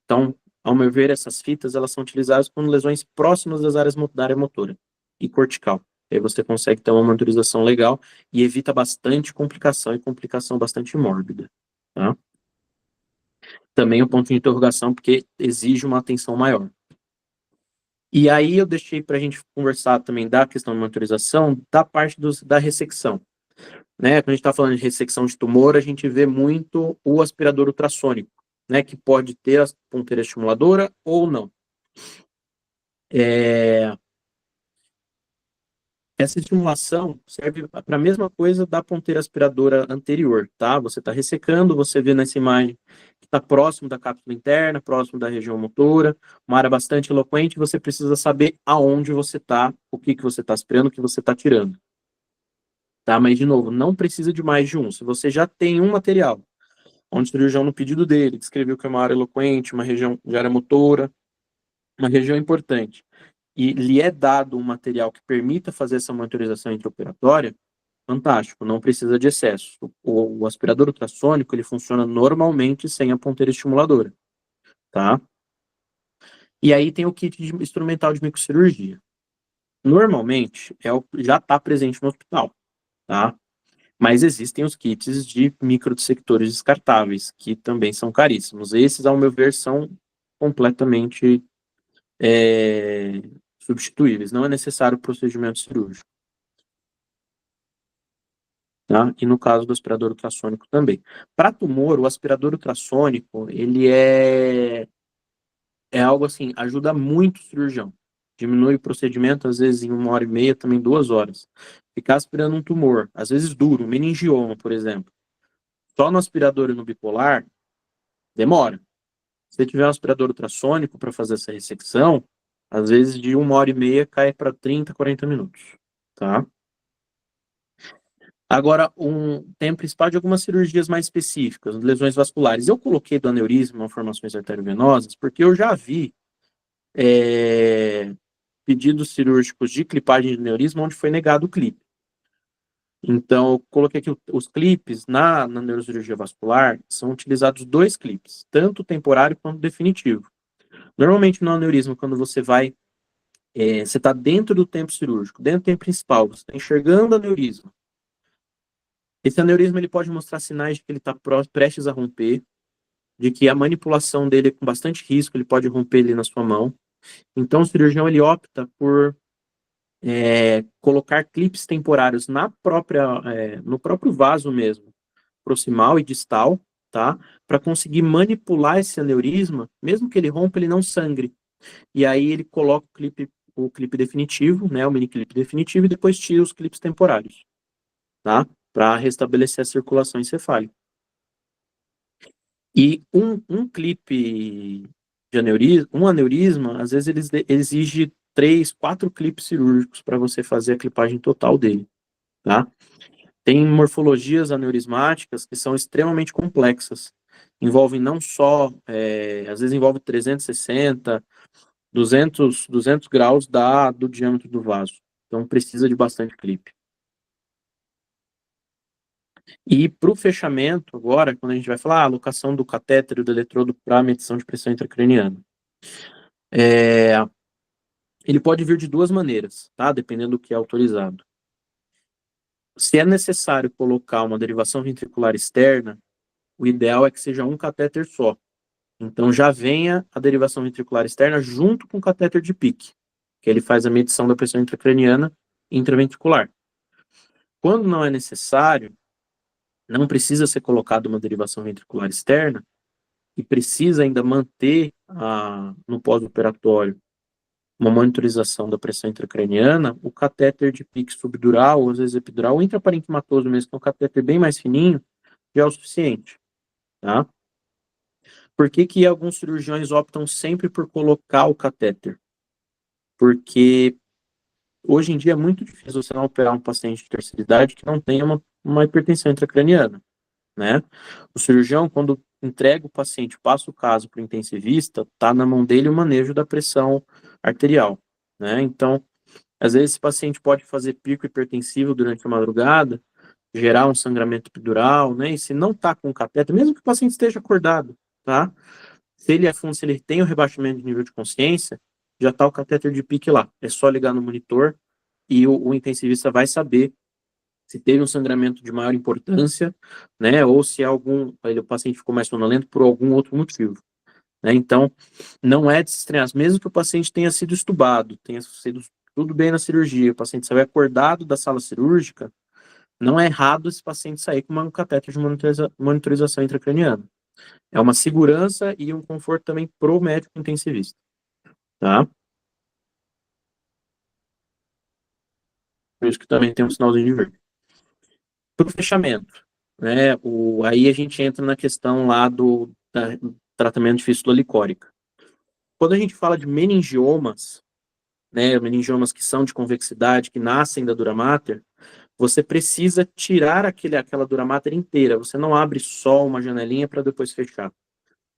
Então, ao meu ver, essas fitas, elas são utilizadas com lesões próximas das áreas da área motora e cortical. Aí você consegue ter uma monitorização legal e evita bastante complicação e complicação bastante mórbida, tá? Também um ponto de interrogação, porque exige uma atenção maior. E aí eu deixei para a gente conversar também da questão de monitorização, da parte da ressecção. Né? Quando a gente está falando de ressecção de tumor, a gente vê muito o aspirador ultrassônico, né? Que pode ter a ponteira estimuladora ou não. Essa estimulação serve para a mesma coisa da ponteira aspiradora anterior, tá? Você está ressecando, você vê nessa imagem que está próximo da cápsula interna, próximo da região motora, uma área bastante eloquente, você precisa saber aonde você está, o que você está aspirando, o que você está tirando. Tá? Mas, de novo, não precisa de mais de um. Se você já tem um material, onde o cirurgião, no pedido dele, descreveu que é uma área eloquente, uma região de área motora, uma região importante, e lhe é dado um material que permita fazer essa monitorização intraoperatória, fantástico, não precisa de excesso. O aspirador ultrassônico, ele funciona normalmente sem a ponteira estimuladora, tá? E aí tem o kit instrumental de microcirurgia. Normalmente, já está presente no hospital, tá? Mas existem os kits de microdissectores descartáveis, que também são caríssimos. Esses, ao meu ver, são completamente substituíveis. Não é necessário procedimento cirúrgico. Tá? E no caso do aspirador ultrassônico também. Para tumor, o aspirador ultrassônico, ele é algo assim, ajuda muito o cirurgião. Diminui o procedimento, às vezes, em 1h30, também 2 horas. Ficar aspirando um tumor, às vezes duro, um meningioma, por exemplo. Só no aspirador e no bipolar, demora. Se você tiver um aspirador ultrassônico para fazer essa ressecção, às vezes de 1h30 cai para 30, 40 minutos, tá? Agora, tem principal de algumas cirurgias mais específicas, lesões vasculares. Eu coloquei do aneurisma, malformações arteriovenosas, porque eu já vi pedidos cirúrgicos de clipagem de aneurisma onde foi negado o clipe. Então, eu coloquei aqui os clipes na neurocirurgia vascular, são utilizados 2 clipes, tanto temporário quanto definitivo. Normalmente, no aneurisma, quando você vai, você está dentro do tempo cirúrgico, dentro do tempo principal, você está enxergando o aneurisma. Esse aneurisma ele pode mostrar sinais de que ele está prestes a romper, de que a manipulação dele é com bastante risco, ele pode romper ali na sua mão. Então, o cirurgião ele opta por colocar clipes temporários no próprio vaso mesmo, proximal e distal, tá? Para conseguir manipular esse aneurisma, mesmo que ele rompa, ele não sangre. E aí ele coloca o clipe definitivo, né? O mini clipe definitivo e depois tira os clipes temporários, tá? Para restabelecer a circulação encefálica. E um clipe de aneurisma, um aneurisma, às vezes ele exige 3, 4 clipes cirúrgicos para você fazer a clipagem total dele, tá? Tem morfologias aneurismáticas que são extremamente complexas. Envolvem não só, às vezes envolve 360, 200 graus do diâmetro do vaso. Então precisa de bastante clipe. E para o fechamento, agora, quando a gente vai falar a alocação do catéter e do eletrodo para medição de pressão intracraniana, ele pode vir de 2 maneiras, tá? Dependendo do que é autorizado. Se é necessário colocar uma derivação ventricular externa, o ideal é que seja um catéter só. Então já venha a derivação ventricular externa junto com o catéter de PICC, que ele faz a medição da pressão intracraniana intraventricular. Quando não é necessário, não precisa ser colocada uma derivação ventricular externa e precisa ainda manter no pós-operatório uma monitorização da pressão intracraniana, o catéter de PICC subdural, ou às vezes epidural, ou intraparenquimatoso mesmo, que é um catéter bem mais fininho, já é o suficiente, tá? Por que alguns cirurgiões optam sempre por colocar o catéter? Porque hoje em dia é muito difícil você não operar um paciente de terceira idade que não tenha uma hipertensão intracraniana, né? O cirurgião, quando entrega o paciente, passa o caso para o intensivista, tá na mão dele o manejo da pressão arterial, né? Então, às vezes esse paciente pode fazer pico hipertensivo durante a madrugada, gerar um sangramento epidural, né? E se não tá com catéter, mesmo que o paciente esteja acordado, tá? Se ele tem o rebaixamento de nível de consciência, já tá o catéter de PICC lá. É só ligar no monitor e o intensivista vai saber se teve um sangramento de maior importância, né, ou se o paciente ficou mais sonolento por algum outro motivo, né? Então, não é de se estranhar, mesmo que o paciente tenha sido estubado, tenha sido tudo bem na cirurgia, o paciente saiu acordado da sala cirúrgica, não é errado esse paciente sair com um catéter de monitorização intracraniana. É uma segurança e um conforto também pro médico intensivista, tá? Por isso que também tem um sinalzinho de verde. Para o fechamento, né? Aí a gente entra na questão lá do tratamento de fístula licórica. Quando a gente fala de meningiomas, né, meningiomas que são de convexidade, que nascem da dura mater, você precisa tirar aquela dura mater inteira. Você não abre só uma janelinha para depois fechar.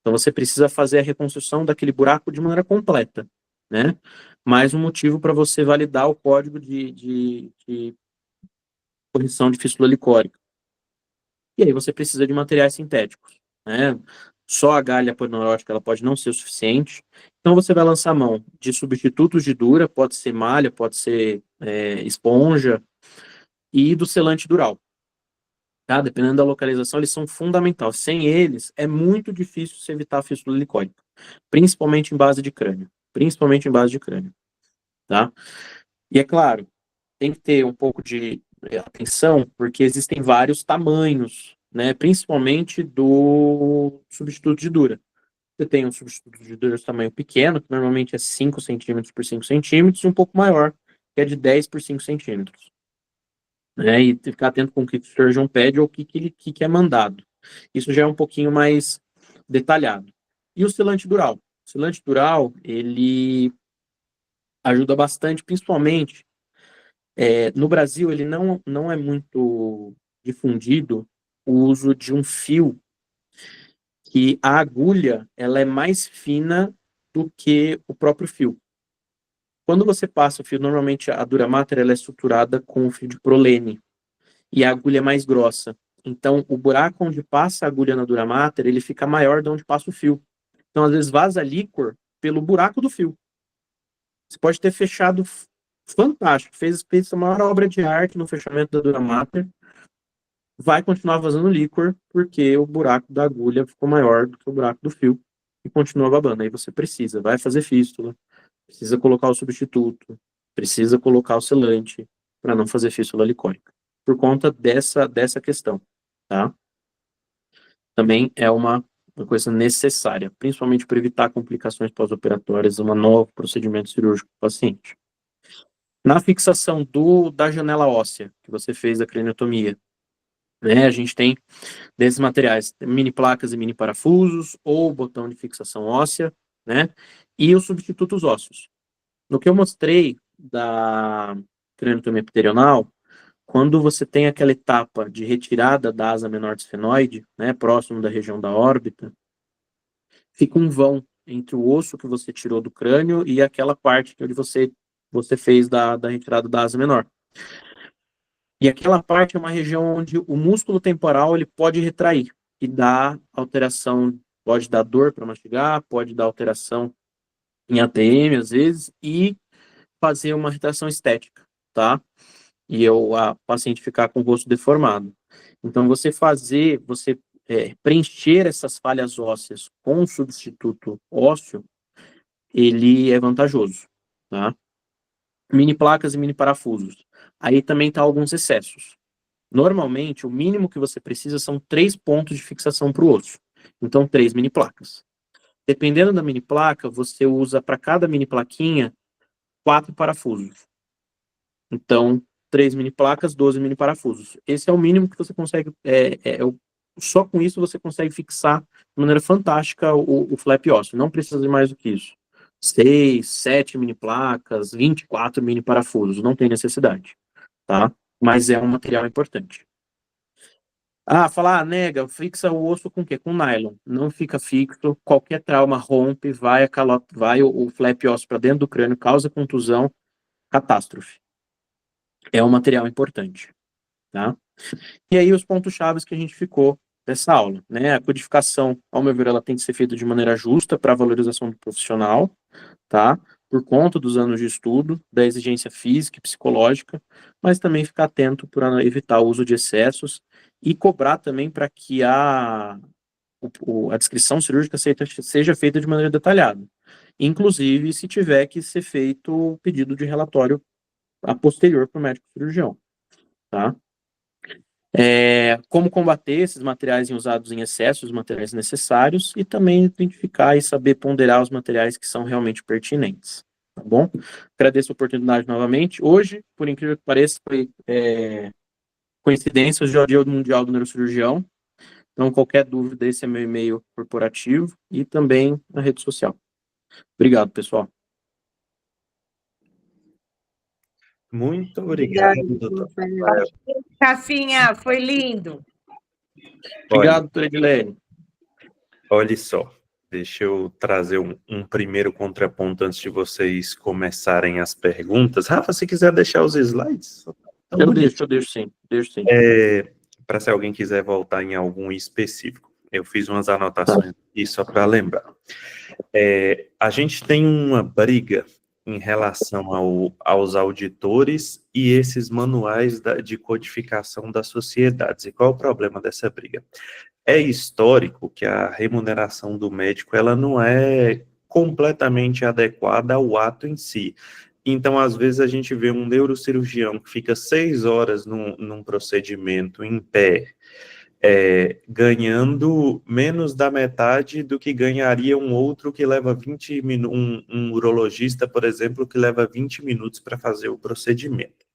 Então você precisa fazer a reconstrução daquele buraco de maneira completa, né? Mais um motivo para você validar o código de correção de fístula licórica. E aí você precisa de materiais sintéticos, né? Só a galha polineurótica ela pode não ser o suficiente. Então você vai lançar mão de substitutos de dura, pode ser malha, pode ser esponja, e do selante dural. Tá? Dependendo da localização, eles são fundamentais. Sem eles, é muito difícil se evitar a fístula licórica, principalmente em base de crânio. Principalmente em base de crânio. Tá? E é claro, tem que ter um pouco de atenção, porque existem vários tamanhos, né? Principalmente do substituto de dura. Você tem um substituto de dura de tamanho pequeno, que normalmente é 5 centímetros por 5 centímetros, e um pouco maior, que é de 10 por 5 centímetros. Né? E ficar atento com o que o surgeon pede ou o que é mandado. Isso já é um pouquinho mais detalhado. E o selante dural? O selante dural, ele ajuda bastante, principalmente No Brasil, ele não é muito difundido o uso de um fio, que a agulha ela é mais fina do que o próprio fio. Quando você passa o fio, normalmente a Duramater ela é suturada com o fio de prolene, e a agulha é mais grossa. Então, o buraco onde passa a agulha na Duramater, ele fica maior de onde passa o fio. Então, às vezes, vaza líquor pelo buraco do fio. Você pode ter fechado fantástico, fez a maior obra de arte no fechamento da Duramater, vai continuar vazando líquor, porque o buraco da agulha ficou maior do que o buraco do fio, e continua babando. Aí você vai fazer fístula, precisa colocar o substituto, precisa colocar o selante, para não fazer fístula licórica, por conta dessa questão, tá? Também é uma coisa necessária, principalmente para evitar complicações pós-operatórias, um novo procedimento cirúrgico do paciente. Na fixação da janela óssea, que você fez a craniotomia, né, a gente tem desses materiais, mini placas e mini parafusos, ou botão de fixação óssea, né, e os substitutos ósseos. No que eu mostrei da craniotomia epitelional, quando você tem aquela etapa de retirada da asa menor do esfenoide, né, próximo da região da órbita, fica um vão entre o osso que você tirou do crânio e aquela parte onde você fez da retirada da asa menor. E aquela parte é uma região onde o músculo temporal ele pode retrair e dar alteração, pode dar dor para mastigar, pode dar alteração em ATM às vezes e fazer uma retração estética, tá? E a paciente ficar com o rosto deformado. Então, você preencher essas falhas ósseas com um substituto ósseo, ele é vantajoso, tá? Mini placas e mini parafusos. Aí também está alguns excessos. Normalmente, o mínimo que você precisa são 3 pontos de fixação para o osso. Então, 3 mini placas. Dependendo da mini placa, você usa para cada mini plaquinha 4 parafusos. Então, 3 mini placas, 12 mini parafusos. Esse é o mínimo que você consegue. Só com isso você consegue fixar de maneira fantástica o flap ósseo. Não precisa de mais do que isso. 6, 7 mini placas, 24 mini parafusos. Não tem necessidade, tá? Mas é um material importante. Nega, fixa o osso com o quê? Com nylon. Não fica fixo, qualquer trauma rompe, vai o flap ósseo para dentro do crânio, causa contusão, catástrofe. É um material importante, tá? E aí os pontos chaves que a gente ficou dessa aula, né? A codificação, ao meu ver, ela tem que ser feita de maneira justa para a valorização do profissional, tá? Por conta dos anos de estudo, da exigência física e psicológica, mas também ficar atento para evitar o uso de excessos e cobrar também para que a descrição cirúrgica seja feita de maneira detalhada. Inclusive, se tiver que ser feito o pedido de relatório a posterior para o médico cirurgião, tá? Como combater esses materiais usados em excesso, os materiais necessários, e também identificar e saber ponderar os materiais que são realmente pertinentes, tá bom? Agradeço a oportunidade novamente. Hoje, por incrível que pareça, foi coincidência, hoje é o Dia Mundial do Neurocirurgião, então qualquer dúvida, esse é meu e-mail corporativo e também na rede social. Obrigado, pessoal. Muito obrigado, doutor. Cafinha, foi lindo. Obrigado, doutor Edilene. Olha só, deixa eu trazer um primeiro contraponto antes de vocês começarem as perguntas. Rafa, se quiser deixar os slides. Eu deixo sim. Para se alguém quiser voltar em algum específico. Eu fiz umas anotações aqui só para lembrar. A gente tem uma briga em relação aos auditores e esses manuais de codificação das sociedades. E qual é o problema dessa briga? É histórico que a remuneração do médico ela não é completamente adequada ao ato em si. Então, às vezes, a gente vê um neurocirurgião que fica 6 horas num procedimento em pé, ganhando menos da metade do que ganharia um outro que leva 20 minutos, um urologista, por exemplo, que leva 20 minutos para fazer o procedimento.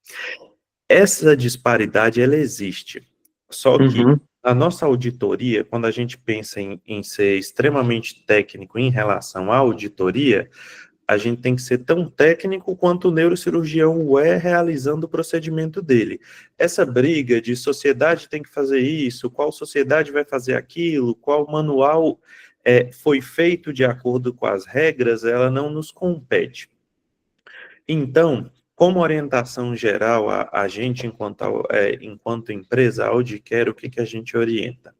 Essa disparidade, ela existe. Só que a nossa auditoria, quando a gente pensa em ser extremamente técnico em relação à auditoria, a gente tem que ser tão técnico quanto o neurocirurgião o é realizando o procedimento dele. Essa briga de sociedade tem que fazer isso, qual sociedade vai fazer aquilo, qual manual foi feito de acordo com as regras, ela não nos compete. Então, como orientação geral, a gente, enquanto empresa, a Audicare, o que a gente orienta?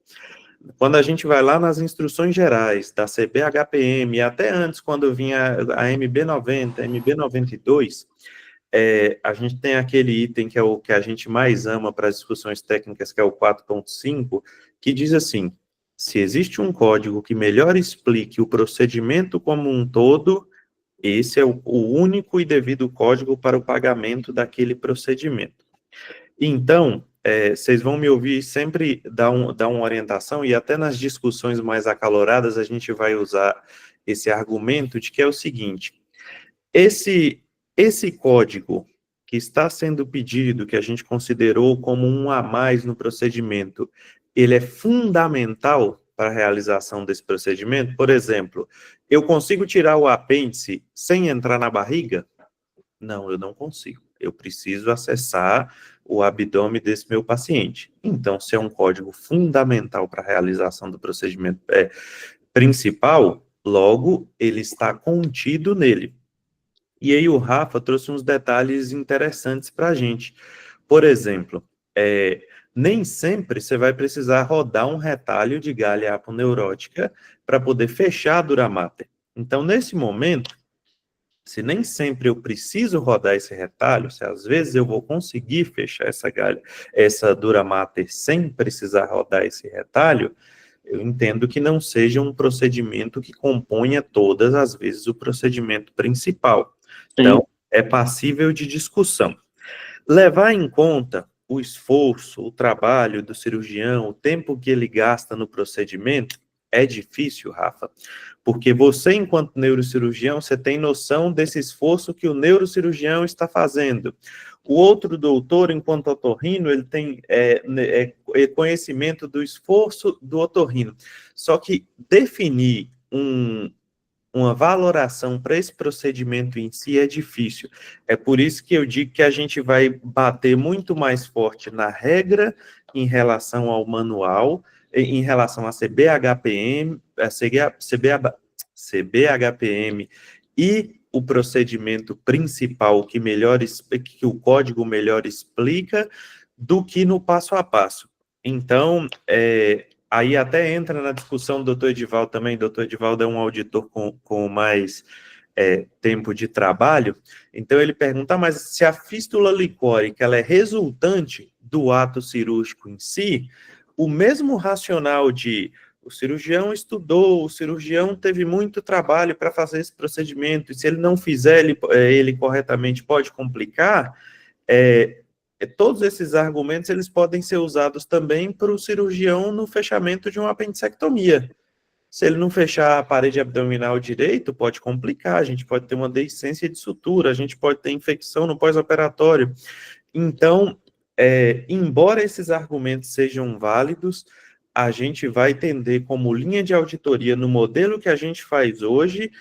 Quando a gente vai lá nas instruções gerais da CBHPM, e até antes, quando vinha a MB90, MB92, a gente tem aquele item que é o que a gente mais ama para as discussões técnicas, que é o 4.5, que diz assim: se existe um código que melhor explique o procedimento como um todo, esse é o único e devido código para o pagamento daquele procedimento. Então, vocês vão me ouvir sempre dar uma orientação, e até nas discussões mais acaloradas a gente vai usar esse argumento de que é o seguinte: esse código que está sendo pedido, que a gente considerou como um a mais no procedimento, ele é fundamental para a realização desse procedimento? Por exemplo, eu consigo tirar o apêndice sem entrar na barriga? Não, eu não consigo. Eu preciso acessar o abdômen desse meu paciente. Então, se é um código fundamental para a realização do procedimento principal, logo, ele está contido nele. E aí o Rafa trouxe uns detalhes interessantes para a gente. Por exemplo, nem sempre você vai precisar rodar um retalho de galha aponeurótica para poder fechar a dura mater. Então, nesse momento, se nem sempre eu preciso rodar esse retalho, se às vezes eu vou conseguir fechar essa dura mater sem precisar rodar esse retalho, eu entendo que não seja um procedimento que componha todas as vezes o procedimento principal. Então, é passível de discussão. Levar em conta o esforço, o trabalho do cirurgião, o tempo que ele gasta no procedimento, é difícil, Rafa, porque você, enquanto neurocirurgião, você tem noção desse esforço que o neurocirurgião está fazendo. O outro doutor, enquanto otorrino, ele tem conhecimento do esforço do otorrino. Só que definir uma valoração para esse procedimento em si é difícil. É por isso que eu digo que a gente vai bater muito mais forte na regra em relação ao manual, em relação a CBHPM, CBHPM e o procedimento principal que o código melhor explica, do que no passo a passo. Então, aí até entra na discussão do doutor Edivaldo também. O doutor Edivaldo é um auditor com mais tempo de trabalho. Então, ele pergunta, mas se a fístula licórica ela é resultante do ato cirúrgico em si, o mesmo racional de o cirurgião estudou, o cirurgião teve muito trabalho para fazer esse procedimento, e se ele não fizer ele corretamente pode complicar, todos esses argumentos eles podem ser usados também para o cirurgião no fechamento de uma apendicectomia. Se ele não fechar a parede abdominal direito, pode complicar, a gente pode ter uma deiscência de sutura, a gente pode ter infecção no pós-operatório. Então, embora esses argumentos sejam válidos, a gente vai tender como linha de auditoria no modelo que a gente faz hoje,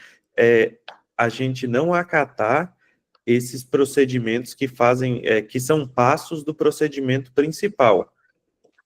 a gente não acatar esses procedimentos que são passos do procedimento principal.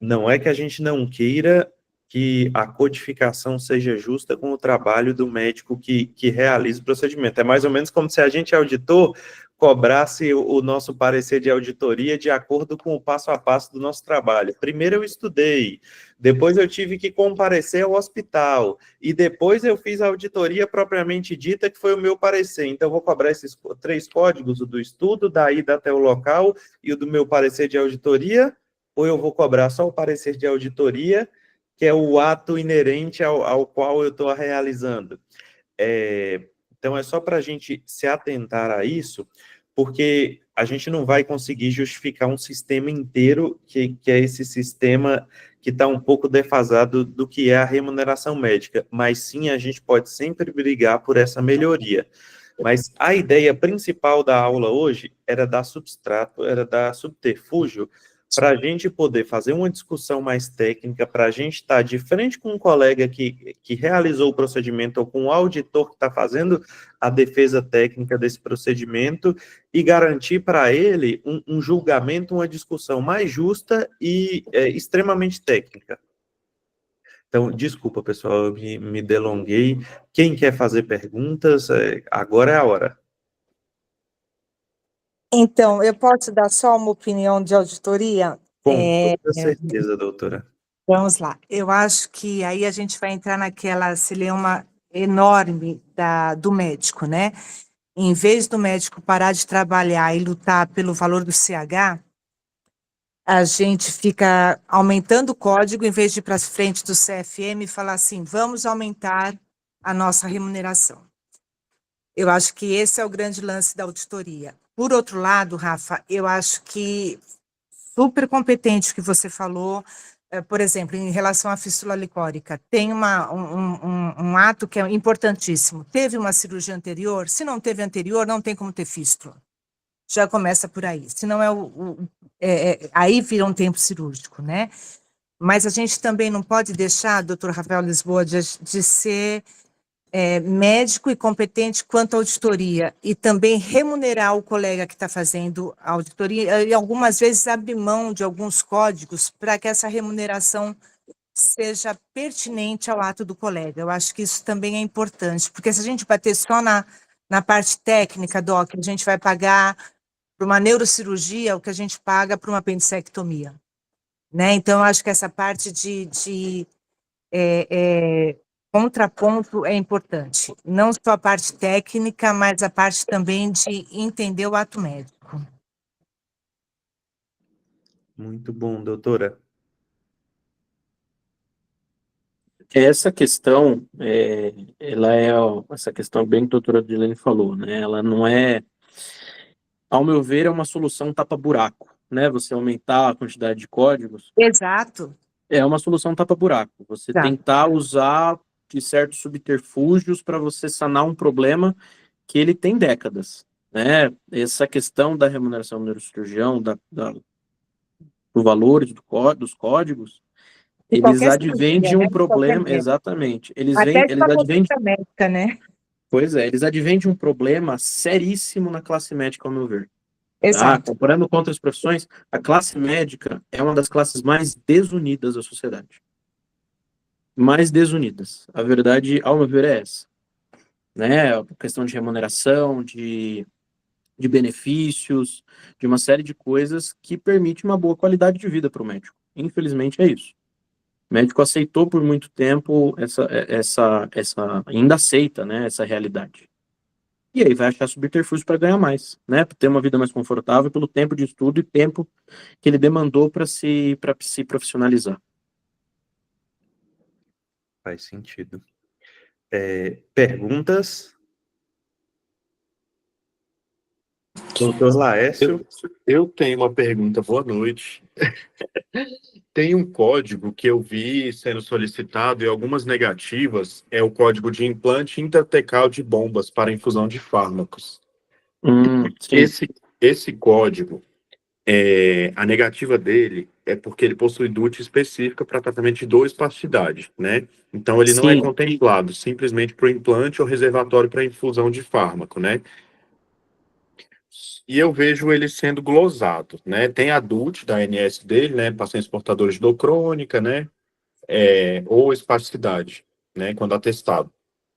Não é que a gente não queira que a codificação seja justa com o trabalho do médico que realiza o procedimento. É mais ou menos como se a gente, auditor, cobrasse o nosso parecer de auditoria de acordo com o passo a passo do nosso trabalho. Primeiro eu estudei, depois eu tive que comparecer ao hospital, e depois eu fiz a auditoria propriamente dita, que foi o meu parecer. Então, eu vou cobrar esses 3 códigos, o do estudo, da ida até o local, e o do meu parecer de auditoria, ou eu vou cobrar só o parecer de auditoria, que é o ato inerente ao qual eu estou realizando. Então, é só para a gente se atentar a isso, porque a gente não vai conseguir justificar um sistema inteiro, que é esse sistema que está um pouco defasado do que é a remuneração médica, mas sim, a gente pode sempre brigar por essa melhoria. Mas a ideia principal da aula hoje era dar substrato, era dar subterfúgio, para a gente poder fazer uma discussão mais técnica, para a gente estar de frente com um colega que realizou o procedimento ou com o auditor que está fazendo a defesa técnica desse procedimento e garantir para ele um julgamento, uma discussão mais justa e extremamente técnica. Então, desculpa, pessoal, eu me delonguei. Quem quer fazer perguntas, agora é a hora. Então, eu posso dar só uma opinião de auditoria? Com toda certeza, doutora. Vamos lá. Eu acho que aí a gente vai entrar naquela celeuma enorme do médico, né? Em vez do médico parar de trabalhar e lutar pelo valor do CH, a gente fica aumentando o código, em vez de ir para frente do CFM e falar assim, vamos aumentar a nossa remuneração. Eu acho que esse é o grande lance da auditoria. Por outro lado, Rafa, eu acho que super competente o que você falou, por exemplo, em relação à fístula licórica, tem um ato que é importantíssimo. Teve uma cirurgia anterior? Se não teve anterior, não tem como ter fístula. Já começa por aí. Se não aí vira um tempo cirúrgico, né? Mas a gente também não pode deixar, doutor Rafael Lisboa, de ser médico e competente quanto à auditoria, e também remunerar o colega que está fazendo a auditoria, e algumas vezes abrir mão de alguns códigos para que essa remuneração seja pertinente ao ato do colega. Eu acho que isso também é importante, porque se a gente bater só na parte técnica, Doc, a gente vai pagar para uma neurocirurgia o que a gente paga para uma apendicectomia, né? Então, eu acho que essa parte de contraponto é importante. Não só a parte técnica, mas a parte também de entender o ato médico. Muito bom, doutora. Essa questão, essa questão bem que a doutora Dilene falou, né? Ela não é, ao meu ver, é uma solução tapa-buraco, né? Você aumentar a quantidade de códigos. Exato. É uma solução tapa-buraco. Você tentar usar de certos subterfúgios para você sanar um problema que ele tem décadas, né? Essa questão da remuneração do neurocirurgião, do valor dos códigos, eles advêm de um problema, exatamente. Eles advêm de médica, né? Pois é, eles advêm de um problema seríssimo na classe médica, ao meu ver. Exato. Comparando com outras profissões, a classe médica é uma das classes mais desunidas da sociedade. Mais desunidas. A verdade, ao meu ver, é essa. Né? A questão de remuneração, de benefícios, de uma série de coisas que permite uma boa qualidade de vida para o médico. Infelizmente, é isso. O médico aceitou por muito tempo ainda aceita, né, essa realidade. E aí vai achar subterfúgio para ganhar mais, né, para ter uma vida mais confortável pelo tempo de estudo e tempo que ele demandou para se profissionalizar. Faz sentido. Perguntas? Doutor Laércio? Eu tenho uma pergunta, boa noite. Tem um código que eu vi sendo solicitado e algumas negativas, é o código de implante intratecal de bombas para infusão de fármacos. Esse código, a negativa dele é porque ele possui DUT específica para tratamento de dor e espasticidade, né? Então ele não é contemplado simplesmente para o implante ou reservatório para infusão de fármaco, né? E eu vejo ele sendo glosado, né? Tem a DUT da ANS dele, né? Pacientes portadores de dor crônica, né? Ou espasticidade, né? Quando atestado.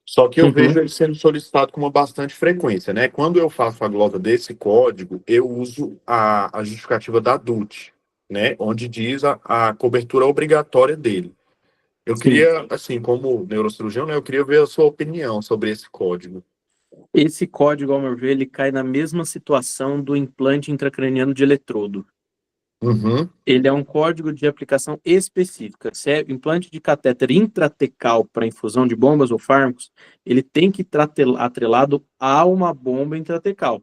Só que eu vejo ele sendo solicitado com uma bastante frequência, né? Quando eu faço a glosa desse código, eu uso a justificativa da DUT, né? Onde diz a cobertura obrigatória dele. Eu queria, assim, como neurocirurgião, né? Eu queria ver a sua opinião sobre esse código. Esse código, ao meu ver, ele cai na mesma situação do implante intracraniano de eletrodo. Ele é um código de aplicação específica. Se é implante de catéter intratecal para infusão de bombas ou fármacos, ele tem que estar atrelado a uma bomba intratecal,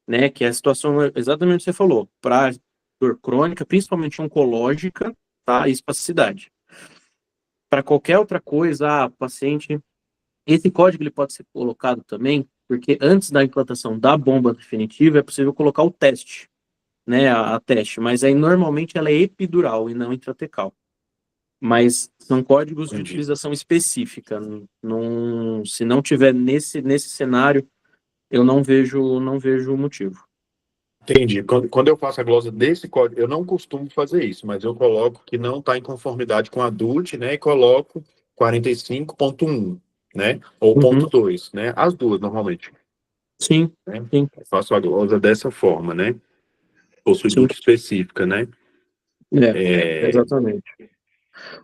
né? Que é a situação exatamente o que você falou, para dor crônica, principalmente oncológica, tá? E espasticidade. Para qualquer outra coisa, paciente, esse código ele pode ser colocado também, porque antes da implantação da bomba definitiva é possível colocar o teste, né, a teste, mas aí normalmente ela é epidural e não intratecal. Mas são códigos de Entendi. utilização específica. Se não tiver nesse cenário, eu não vejo o motivo. Entendi. Quando eu faço a glosa desse código, eu não costumo fazer isso, mas eu coloco que não está em conformidade com a DUT, né? E coloco 45.1, né? Ou Uhum. 0.2, né? As duas, normalmente. Sim, Né? sim, Eu faço a glosa dessa forma, né? Possui sim. DUT específica, né? Exatamente.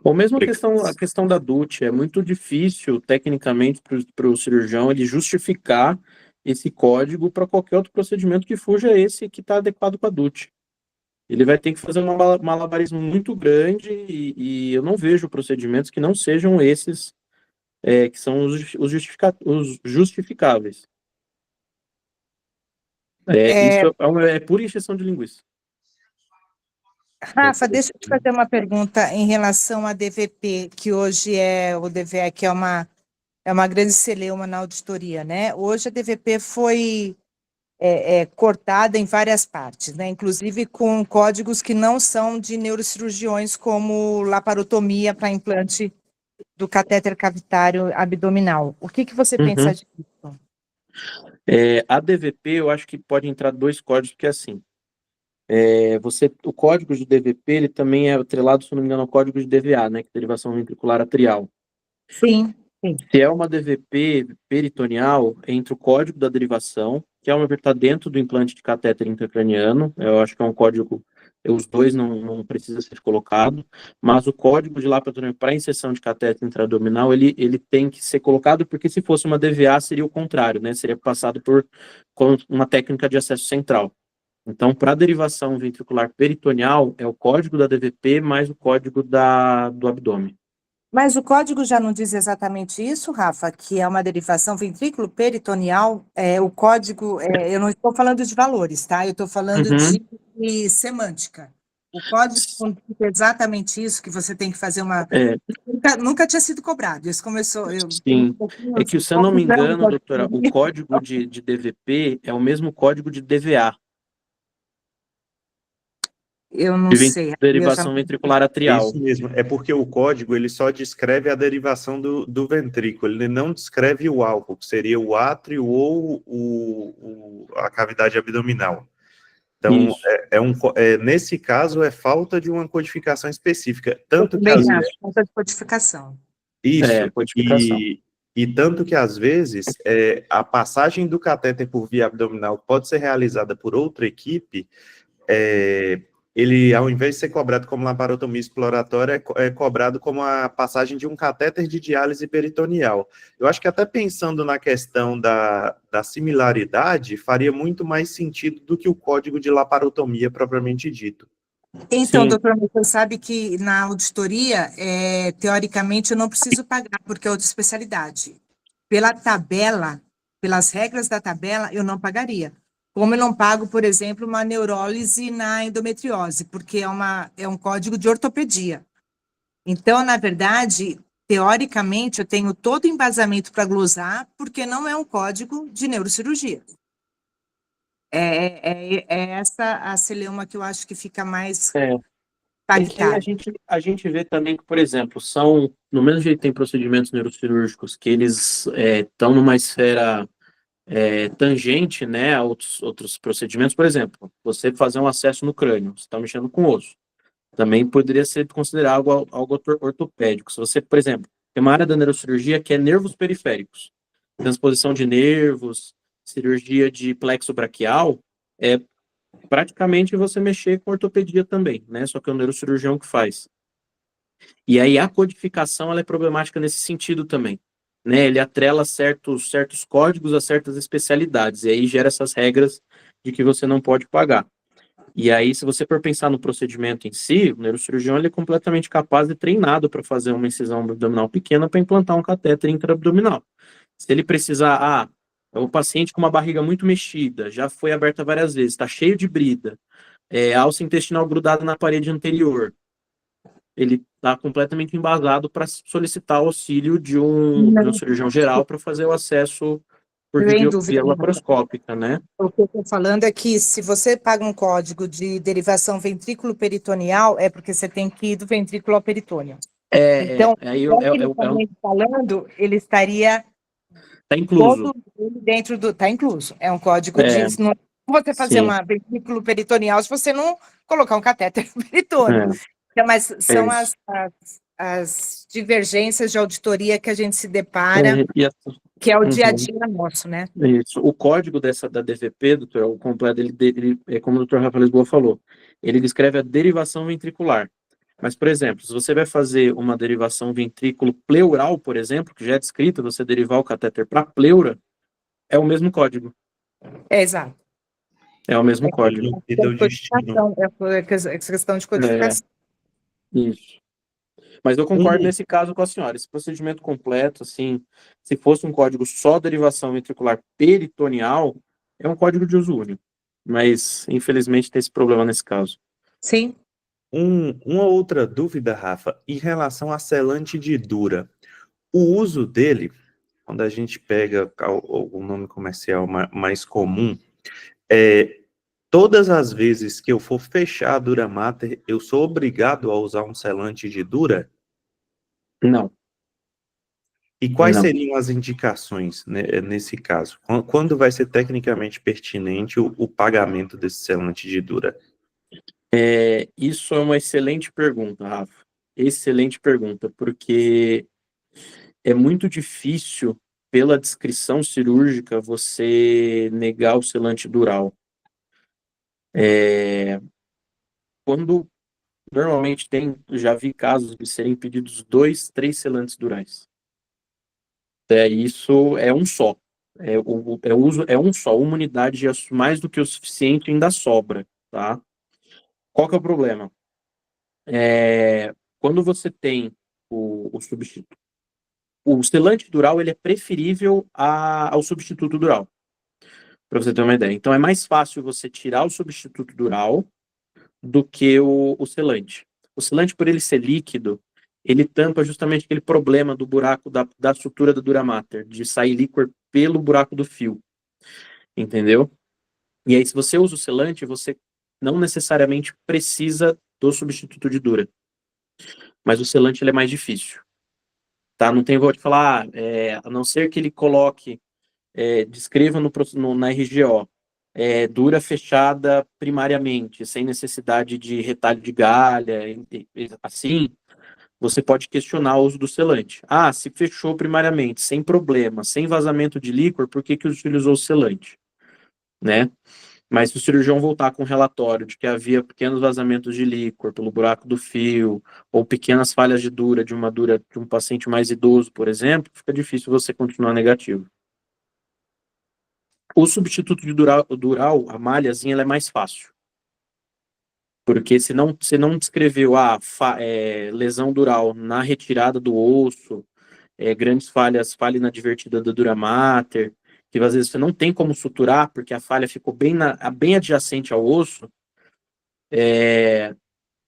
Ou mesmo a questão da DUT, é muito difícil, tecnicamente, para o cirurgião ele justificar esse código para qualquer outro procedimento que fuja esse que está adequado com a DUT. Ele vai ter que fazer um malabarismo muito grande e eu não vejo procedimentos que não sejam esses que são os justificáveis. É, Isso é pura encheção de linguiça. Rafa, deixa eu te fazer uma pergunta em relação à DVP, que hoje o DVE, que é uma grande celeuma na auditoria, né? Hoje a DVP foi cortada em várias partes, né? Inclusive com códigos que não são de neurocirurgiões, como laparotomia para implante do catéter cavitário abdominal. O que você pensa Uhum. disso? A DVP, eu acho que pode entrar dois códigos, que é assim. O código de DVP, ele também é atrelado, se não me engano, ao código de DVA, né? Que é derivação ventricular atrial. Sim, sim. Se é uma DVP peritoneal, entra o código da derivação, que é uma está dentro do implante de catéter intracraniano. Eu acho que é um código, os dois não precisa ser colocado, mas o código de laparotomia para inserção de catéter intraabdominal, ele tem que ser colocado, porque se fosse uma DVA, seria o contrário, né? Seria passado por uma técnica de acesso central. Então, para derivação ventricular peritoneal, é o código da DVP mais o código do abdômen. Mas o código já não diz exatamente isso, Rafa, que é uma derivação ventrículo peritoneal. O código, eu não estou falando de valores, tá? Eu estou falando Uhum. de semântica. O código não diz exatamente isso, que você tem que fazer uma. É, Nunca tinha sido cobrado. Isso começou. sim. É que, se eu não me engano, doutora, o código de DVP é o mesmo código de DVA, Eu não de sei. derivação ventricular atrial. Isso mesmo, é porque o código ele só descreve a derivação do ventrículo, ele não descreve o álcool, que seria o átrio ou a cavidade abdominal. Então, Isso. nesse caso, é falta de uma codificação específica, Eu tanto que também às acho, falta de codificação. Codificação. e tanto que às vezes a passagem do catéter por via abdominal pode ser realizada por outra equipe. Ele, ao invés de ser cobrado como laparotomia exploratória, é cobrado como a passagem de um catéter de diálise peritoneal. Eu acho que até pensando na questão da similaridade, faria muito mais sentido do que o código de laparotomia propriamente dito. Então, Sim. doutor, você sabe que na auditoria, teoricamente, eu não preciso pagar, porque é outra especialidade. Pela tabela, pelas regras da tabela, eu não pagaria. Como eu não pago, por exemplo, uma neurólise na endometriose, porque é um código de ortopedia. Então, na verdade, teoricamente, eu tenho todo o embasamento para glosar, porque não é um código de neurocirurgia. É essa a celeuma que eu acho que fica mais É que aí impactada. a gente vê também que, por exemplo, no mesmo jeito que tem procedimentos neurocirúrgicos que eles estão numa esfera tangente, né, a outros procedimentos. Por exemplo, você fazer um acesso no crânio, você está mexendo com osso. Também poderia ser considerado algo ortopédico. Se você, por exemplo, tem uma área da neurocirurgia que é nervos periféricos, transposição de nervos, cirurgia de plexo braquial, é praticamente você mexer com ortopedia também, né? Só que é o neurocirurgião que faz. E aí a codificação ela é problemática nesse sentido também, né? Ele atrela certos códigos a certas especialidades, e aí gera essas regras de que você não pode pagar. E aí, se você for pensar no procedimento em si, o neurocirurgião ele é completamente capaz e treinado para fazer uma incisão abdominal pequena para implantar um catéter intraabdominal. Se ele precisar, é um paciente com uma barriga muito mexida, já foi aberta várias vezes, está cheio de brida, alça intestinal grudada na parede anterior, ele está completamente embasado para solicitar o auxílio de um cirurgião geral para fazer o acesso Sem dúvida via nenhuma. laparoscópica, né? O que eu estou falando é que se você paga um código de derivação ventrículo-peritoneal, é porque você tem que ir do ventrículo ao peritônio. Então, tecnicamente falando, ele estaria tá incluso. todo ele dentro do... Está incluso. É um código É, de... Não é você fazer sim. uma ventrículo-peritoneal se você não colocar um catéter no peritônio. Então, mas são as divergências de auditoria que a gente se depara, que é o dia a dia nosso, né? Isso. O código da DVP, doutor, o completo dele, é como o doutor Rafael Lisboa falou, ele descreve a derivação ventricular. Mas, por exemplo, se você vai fazer uma derivação ventrículo pleural, por exemplo, que já é descrita, você derivar o catéter para pleura, é o mesmo código. É, exato. É o mesmo código. É questão de codificação. Isso. Mas eu concordo nesse caso com a senhora. Esse procedimento completo, assim, se fosse um código só derivação ventricular peritoneal, é um código de uso único. Mas, infelizmente, tem esse problema nesse caso. Sim. Uma outra dúvida, Rafa, em relação a selante de Dura. O uso dele, quando a gente pega o nome comercial mais comum, todas as vezes que eu for fechar a Dura Mater, eu sou obrigado a usar um selante de Dura? Não. E quais seriam as indicações, né, nesse caso? Quando vai ser tecnicamente pertinente o pagamento desse selante de Dura? Isso é uma excelente pergunta, Rafa. Excelente pergunta, porque é muito difícil, pela descrição cirúrgica, você negar o selante dural. Quando normalmente já vi casos de serem pedidos 2, 3 selantes durais. Isso é um só. É um só. Uma unidade é mais do que o suficiente, ainda sobra, tá? Qual que é o problema? Quando você tem o substituto, o selante dural, ele é preferível ao substituto dural, para você ter uma ideia. Então, é mais fácil você tirar o substituto dural do que o selante. O selante, por ele ser líquido, ele tampa justamente aquele problema do buraco da sutura da dura mater, de sair líquor pelo buraco do fio, entendeu? E aí, se você usa o selante, você não necessariamente precisa do substituto de dura. Mas o selante, ele é mais difícil. Tá? Não tem, vou te falar, a não ser que ele coloque, descreva na RGO, dura fechada primariamente, sem necessidade de retalho de galha, assim, você pode questionar o uso do selante. Ah, se fechou primariamente, sem problema, sem vazamento de líquor, por que utilizou o selante? Né? Mas se o cirurgião voltar com um relatório de que havia pequenos vazamentos de líquor pelo buraco do fio, ou pequenas falhas de dura de um paciente mais idoso, por exemplo, fica difícil você continuar negativo. O substituto de dural, a malhazinha, ela é mais fácil. Porque se você não descreveu lesão dural na retirada do osso, grandes falha inadvertida da dura mater, que às vezes você não tem como suturar, porque a falha ficou bem adjacente ao osso,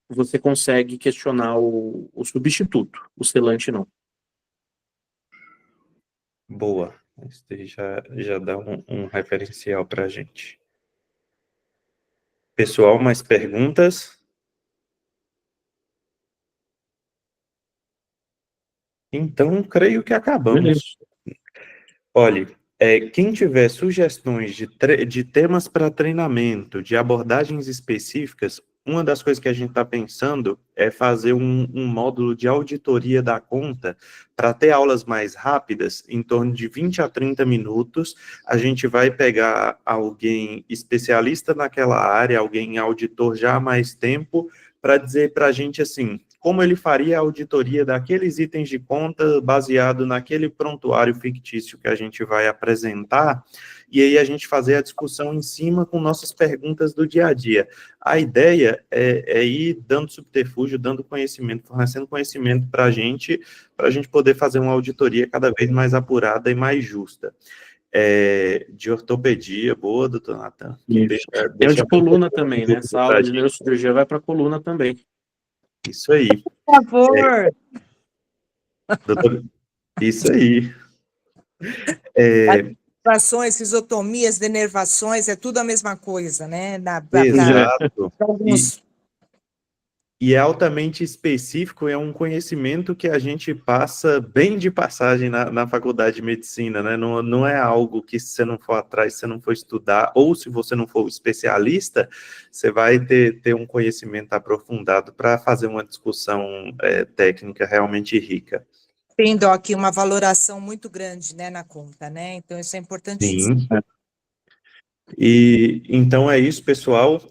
você consegue questionar o substituto, o selante não. Boa. Isso já dá um referencial para a gente. Pessoal, mais perguntas? Então, creio que acabamos. Olhe, quem tiver sugestões de temas para treinamento, de abordagens específicas, uma das coisas que a gente está pensando é fazer um módulo de auditoria da conta para ter aulas mais rápidas, em torno de 20 a 30 minutos. A gente vai pegar alguém especialista naquela área, alguém auditor já há mais tempo, para dizer para a gente assim, como ele faria a auditoria daqueles itens de conta baseado naquele prontuário fictício que a gente vai apresentar, e aí a gente fazer a discussão em cima com nossas perguntas do dia a dia. A ideia é ir dando subterfúgio, dando conhecimento, fornecendo conhecimento para a gente poder fazer uma auditoria cada vez mais apurada e mais justa. De ortopedia, boa, doutor Nathan. Tem o de coluna também, né? Essa aula de neurocirurgia vai para coluna também. Isso aí. Por favor. Doutor, isso aí. denervações, fisiotomias, denervações, é tudo a mesma coisa, né? Exato. Alguns... E é altamente específico, é um conhecimento que a gente passa bem de passagem na faculdade de medicina, né? Não é algo que, se você não for atrás, se você não for estudar, ou se você não for especialista, você vai ter um conhecimento aprofundado para fazer uma discussão técnica realmente rica. Tendo aqui uma valoração muito grande, né, na conta, né? Então, isso é importantíssimo. Sim. E então é isso, pessoal.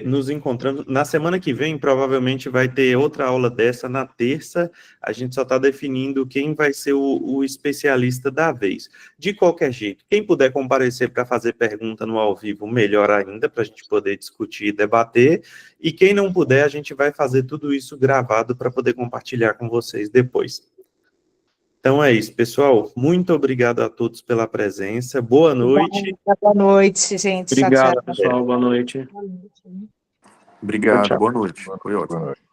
Nos encontramos na semana que vem. Provavelmente vai ter outra aula dessa na terça. A gente só está definindo quem vai ser o especialista da vez. De qualquer jeito, quem puder comparecer para fazer pergunta no ao vivo, melhor ainda, para a gente poder discutir e debater. E quem não puder, a gente vai fazer tudo isso gravado para poder compartilhar com vocês depois. Então é isso, pessoal. Muito obrigado a todos pela presença. Boa noite. Boa noite, gente. Obrigado, Tchau, tchau. pessoal. Boa noite. Obrigado, Tchau. boa noite. Foi ótimo. Boa noite.